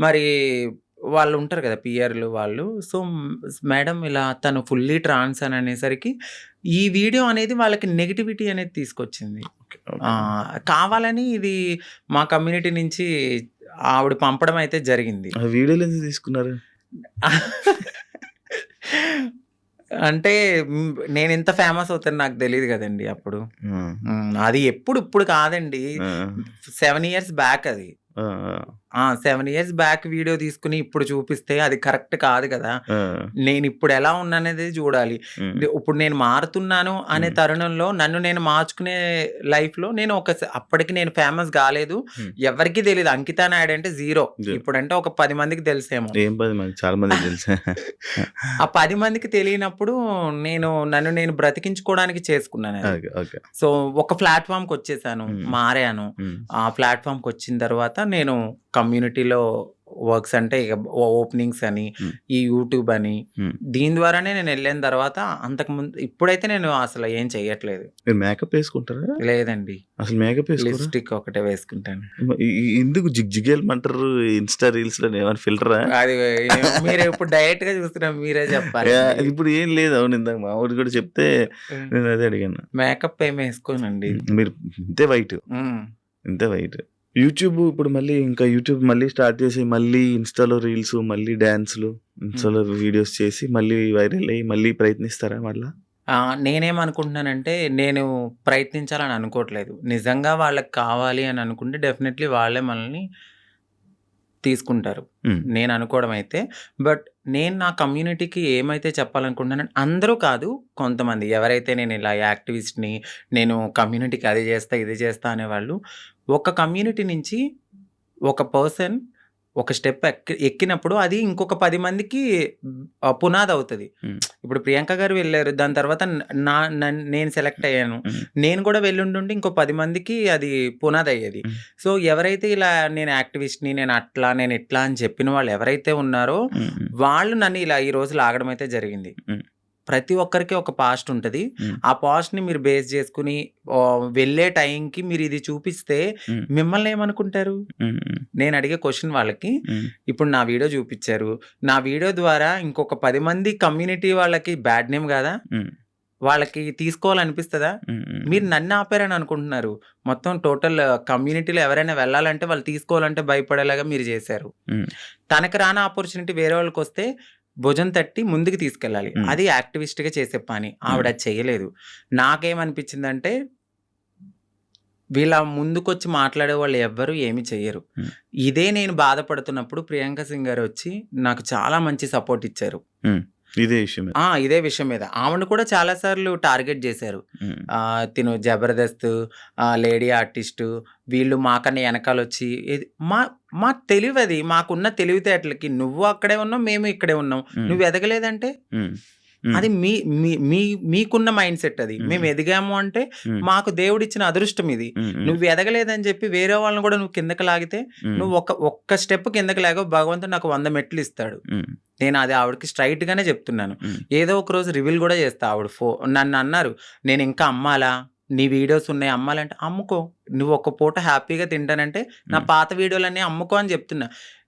మరి వాళ్ళు ఉంటారు కదా పిఆర్లు వాళ్ళు, సో మేడం ఇలా తను ఫుల్లీ ట్రాన్స్ అని అనేసరికి ఈ వీడియో అనేది వాళ్ళకి నెగిటివిటీ అనేది తీసుకొచ్చింది. కావాలని ఇది మా కమ్యూనిటీ నుంచి ఆవిడ పంపడం అయితే జరిగింది. వీడియోలు ఎందుకు తీసుకున్నారు? అంటే నేను ఇంత ఫేమస్ అవుతాను నాకు తెలియదు కదండి అప్పుడు. అది ఇప్పుడు కాదండి, 7 years బ్యాక్ అది. 7 years బ్యాక్ వీడియో తీసుకుని ఇప్పుడు చూపిస్తే అది కరెక్ట్ కాదు కదా. నేను ఇప్పుడు ఎలా ఉన్నానేది చూడాలి. ఇప్పుడు నేను మారుతున్నాను అనే తరుణంలో నన్ను నేను మార్చుకునే లైఫ్ లో నేను అప్పటికి నేను ఫేమస్ కాలేదు, ఎవరికి తెలియదు. అంకితా నాయుడు అంటే 0, ఇప్పుడంటే ఒక 10 మందికి తెలిసేమో, చాలా మంది తెలుసు. ఆ 10 మందికి తెలియనప్పుడు నన్ను నేను బ్రతికించుకోవడానికి చేసుకున్నాను. సో ఒక ప్లాట్ఫామ్ కి వచ్చేసాను, మారాను. ఆ ప్లాట్ఫామ్ కి వచ్చిన తర్వాత నేను కమ్యూనిటీలో వర్క్స్ అంటే ఇక ఓపెనింగ్స్ అని, ఈ యూట్యూబ్ అని, దీని ద్వారానే నేను వెళ్ళిన తర్వాత అంతకుముందు ఇప్పుడైతే నేను అసలు ఏం చెయ్యట్లేదు. మేకప్ వేసుకుంటారా? లేదండి, అసలు మేకప్ లిప్స్టిక్ ఒకటే వేసుకుంటాను. ఎందుకు జిగ్జిగేమంటారు ఇన్స్టా రీల్స్ లో? ఏమైనా ఫిల్టరా? అది మీరు ఇప్పుడు డైరెక్ట్ గా చూస్తున్నారు, మీరే చెప్పాలి. ఇప్పుడు ఏం లేదు. అవును, ఇందాక మా ఊరు కూడా చెప్తే నేను అదే అడిగాను. మేకప్ ఏమి వేసుకోనండి, మీరు ఇంతే వైట్. యూట్యూబ్ ఇప్పుడు యూట్యూబ్ మళ్ళీ స్టార్ట్ చేసి మళ్ళీ ఇన్స్టాలో రీల్స్, మళ్ళీ డాన్స్లు, ఇన్స్టాలో వీడియోస్ చేసి మళ్ళీ వైరల్ అయ్యి మళ్ళీ ప్రయత్నిస్తారా మళ్ళీ? నేనేమనుకుంటున్నానంటే నేను ప్రయత్నించాలని అనుకోవట్లేదు. నిజంగా వాళ్ళకి కావాలి అని అనుకుంటే డెఫినెట్లీ వాళ్ళే మనల్ని తీసుకుంటారు హ్మ్. నేను అనుకోవడం అయితే. బట్ నేను నా కమ్యూనిటీకి ఏమైతే చెప్పాలనుకుంటున్నానో అందరూ కాదు, కొంతమంది ఎవరైతే నేను ఇలా యాక్టివిస్ట్‌ని, నేను కమ్యూనిటీకి అది చేస్తా, ఇది చేస్తా అనేవాళ్ళు, ఒక కమ్యూనిటీ నుంచి ఒక పర్సన్ ఒక స్టెప్ ఎక్కినప్పుడు అది ఇంకొక 10 మందికి పునాది అవుతది. హ్మ్. ఇప్పుడు ప్రియాంక గారు వెళ్లారు. దాని తర్వాత నేను సెలెక్ట్ అయ్యాను. హ్మ్. నేను కూడా వెళ్ళుండుంటే ఇంకో 10 మందికి అది పునాది అయ్యేది. హ్మ్. సో ఎవరైతే ఇలా నేను యాక్టివిస్ట్‌ని, నేను అట్లా, నేను ఇట్లా అని చెప్పిన వాళ్ళు ఎవరైతే ఉన్నారో హ్మ్. హ్మ్. వాళ్ళు నన్ను ఇలా ఈ రోజు లాగడం అయితే జరిగింది. హ్మ్. ప్రతి ఒక్కరికి ఒక పాస్ట్ ఉంటది. హ్మ్. ఆ పాస్ట్‌ని మీరు బేస్ చేసుకొని వెళ్ళే టైంకి మీరు ఇది చూపిస్తే హ్మ్. మిమ్మల్ని ఏమనుకుంటారు? హ్మ్. హ్మ్. నేను అడిగే క్వెషన్ వాళ్ళకి, హ్మ్. ఇప్పుడు నా వీడియో చూపిచ్చారు. నా వీడియో ద్వారా ఇంకొక 10 మంది కమ్యూనిటీ వాళ్ళకి బ్యాడ్ నేమ్ కాదా? హ్మ్. వాళ్ళకి తీసుకోవాలనిపిస్తదా? హ్మ్. హ్మ్. మీరు నన్ను ఆపారని అనుకుంటున్నారు. మొత్తం టోటల్ కమ్యూనిటీలో ఎవరైనా వెళ్ళాలంటే వాళ్ళు తీసుకోవాలంటే భయపడేలాగా మీరు చేశారు. హ్మ్. తనకు రాని ఆపర్చునిటీ వేరే వాళ్ళకొస్తే భుజం తట్టి ముందుకు తీసుకెళ్ళాలి. హ్మ్. అది యాక్టివిస్ట్‌గా చేసే పని. ఆవిడ అది చేయలేదు. నాకేమనిపించిందంటే వీళ్ళ ముందుకొచ్చి మాట్లాడే వాళ్ళు ఎవ్వరు ఏమి చెయ్యరు. హ్మ్. ఇదే నేను బాధపడుతున్నప్పుడు ప్రియాంక సింగ్ గారొచ్చి నాకు చాలా మంచి సపోర్ట్ ఇచ్చారు. హ్మ్. ఇదే విషయమే. ఇదే విషయం మీద. ఆమెను కూడా చాలా సార్లు టార్గెట్ జేశారు. హ్మ్. తిను 'జబర్దస్త్', లేడీ ఆర్టిస్టు వీళ్ళు మాకన్నా ఎనకాలొచ్చి మా మా తెలివది. మాకున్న తెలివితేటలకి నువ్వు అక్కడే ఉన్నావు, మేము ఇక్కడే ఉన్నాం. హ్మ్. నువ్వు ఎదగలేదంటే? హ్మ్. హ్మ్. అది మీ మీ మీ మీకున్న మైండ్‌సెట్ అది. హ్మ్. మేము ఎదిగాము అంటే హ్మ్. మాకు దేవుడిచ్చిన అదృష్టం ఇది. హ్మ్. హ్మ్. నువ్వు ఎదగలేదని చెప్పి వేరే వాళ్ళని కూడా నువ్వు కిందకి లాగితే హ్మ్. నువ్వు ఒక్క స్టెప్ కిందకి లాగావు, భగవంతుడు నాకు 100 మెట్లు ఇస్తాడు. హ్మ్. నేను అది ఆవిడకి స్ట్రెయిట్‌గానే చెప్తున్నాను. హ్మ్. ఏదో ఒక రోజు రివీల్ కూడా చేస్తా. ఆవిడ నన్నన్నారు, "నేను ఇంకా అమ్మాలా? నీ వీడియోస్ ఉన్నాయి అమ్మాలంటే" అమ్ముకో. నువ్వు ఒక పూట హ్యాపీగా తింటానంటే నా హ్మ్. పాత వీడియోలన్నీ అమ్ముకో అని చెప్తున్నా.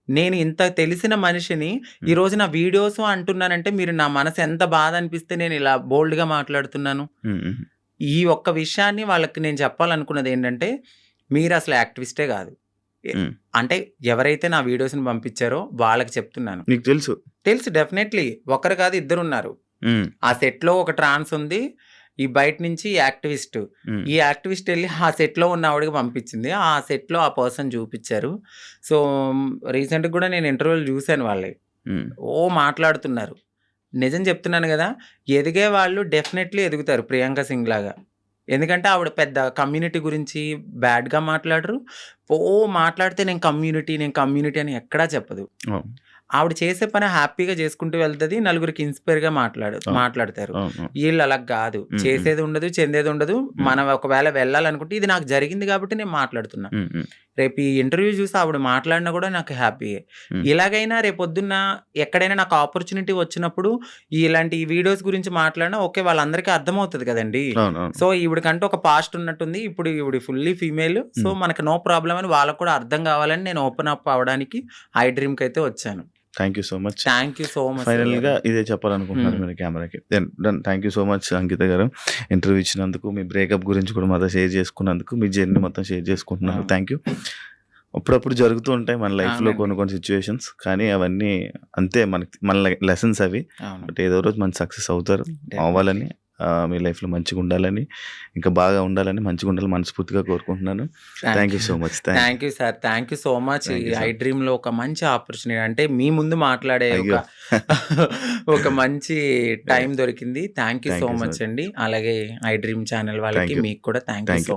నేను ఇంత తెలిసిన మనిషిని హ్మ్. ఈరోజు నా వీడియోసు అంటున్నానంటే మీరు నా మనసు ఎంత బాధ అనిపిస్తే నేను ఇలా బోల్డ్‌గా మాట్లాడుతున్నాను. హ్మ్. హ్మ్. ఈ ఒక్క విషయాన్ని వాళ్ళకి నేను చెప్పాలనుకున్నదేంటంటే, మీరసలు యాక్టివిస్టే గాదు. ఎ హ్మ్. అంటే ఎవరైతే నా వీడియోస్‌ని పంపించారో వాళ్ళకి చెప్తున్నాను. నీకు తెలుసు. తెలుసు డెఫినైట్‌లీ. ఒకరు కాదు ఇద్దరున్నారు. హ్మ్. ఆ సెట్‌లో ఒక ట్రాన్స్ ఉంది. ఈ బయట నుంచి యాక్టివిస్ట్. హ్మ్. ఈ యాక్టివిస్ట్ ఎళ్లి ఆ సెట్‌లో ఉన్న ఆవిడకి పంపించింది. ఆ సెట్‌లో ఆ పర్సన్ చూపిచ్చారు. సో, రీసెంట్‌గా గూడా నేను ఇంటర్వ్యూలు జూసాను వాళ్ళయి. హ్మ్. మాట్లాడుతున్నారు. నిజం చెప్తున్నాను గదా! ఎదిగే వాళ్ళు డెఫినెట్‌లీ ఎదుగుతారు ప్రియాంక సింగ్ లాగా. ఎందుకంటే ఆవిడ పెద్ద కమ్యూనిటీ గురించి బ్యాడ్‌గా మాట్లాడరు. మాట్లాడితే నేను కమ్యూనిటీ అని ఎక్కడా చెప్పదు. అవును. ఆవిడ చేసే పని హ్యాపీగా చేసుకుంటూ వెళ్తది. నలుగురికి ఇన్‌స్పైర్‌గా అవును. మాట్లాడతారు. అవును. ఈళ్ళు అలా గాదు. హ్మ్. హ్మ్. చేసేది ఉండదు, చెందేది ఉండదు. హ్మ్. మనం ఒకవేళ వెళ్ళాలనుకుంటే ఇది నాకు జరిగింది కాబట్టి నేను మాట్లాడుతున్నా. హ్మ్. హ్మ్. రేపు ఈ ఇంటర్వ్యూ చూసి ఆవిడ మాట్లాడినా కూడా నాకు హ్యాపీయే. హ్మ్. ఇలాగైనా రేపొద్దున్న ఎక్కడైనా నాకు ఆపర్చునిటీ వచ్చినప్పుడు ఇలాంటి వీడియోస్ గురించి మాట్లాడినా ఓకే. వాళ్ళందరికీ అర్థమవుతది కదండీ! అవునవును. సో, ఈవిడకంటూ ఒక పాస్ట్ ఉన్నట్టుంది. ఇప్పుడు ఈవిడ ఫుల్లీ ఫీమేల్. సో, హ్మ్. మనకు నో ప్రాబ్లమ్ అని వాళ్ళకి కూడా అర్థం కావాలని నేను ఓపెన్ అప్ అవ్వడానికి ఐ డ్రీమ్‌కైతే వచ్చాను. Thank you so much. Thank you so much ఫైనల్‌గా గారు. ఇదే చెప్పాలనుకుంటున్నారు హ్మ్. మీరు కెమెరాకి. Done. Thank you so much Ankita గారు. ఇంటర్వ్యూ ఇచ్చినందుకు, మీ బ్రేకప్ గురించి కూడా మాతో షేర్ చేసుకున్నందుకు, మీ జర్నీ మొత్తం షేర్ చేసుకుంటున్నారు. అవును. Thank you. అప్పుడప్పుడు జరుగుతూ ఉంటాయి మన లైఫ్‌లో అవునండి. కొన్ని సిట్యుయేషన్స్. కానీ అవన్నీ అంతే, మన లెసన్స్ అవి. అవును. బట్ ఏదో రోజు మంచి సక్సెస్ అవుతారు. డెఫినెట్‌లీ. అవ్వాలని, మీ లైఫ్‌లో మంచిగుండాలని, ఇంకా బాగా ఉండాలని, మంచిగుండాలని మనస్ఫూర్తిగా కోరుకుంటున్నాను. Thank you so much. Thank you sir. Thank you so much. ఈ థాంక్ యూ ఐ సార్. డ్రీమ్‌లో ఒక మంచి ఆపర్చునిటీ అంటే మీ ముందు మాట్లాడే అయ్యో! ఒక మంచి టైం దొరికింది. Thank you so thank you so much much. అండి. అలాగే ఐ డ్రీమ్ ఛానల్ వాళ్ళకి థాంక్ యూ. మీకు కూడా thank you thank so you.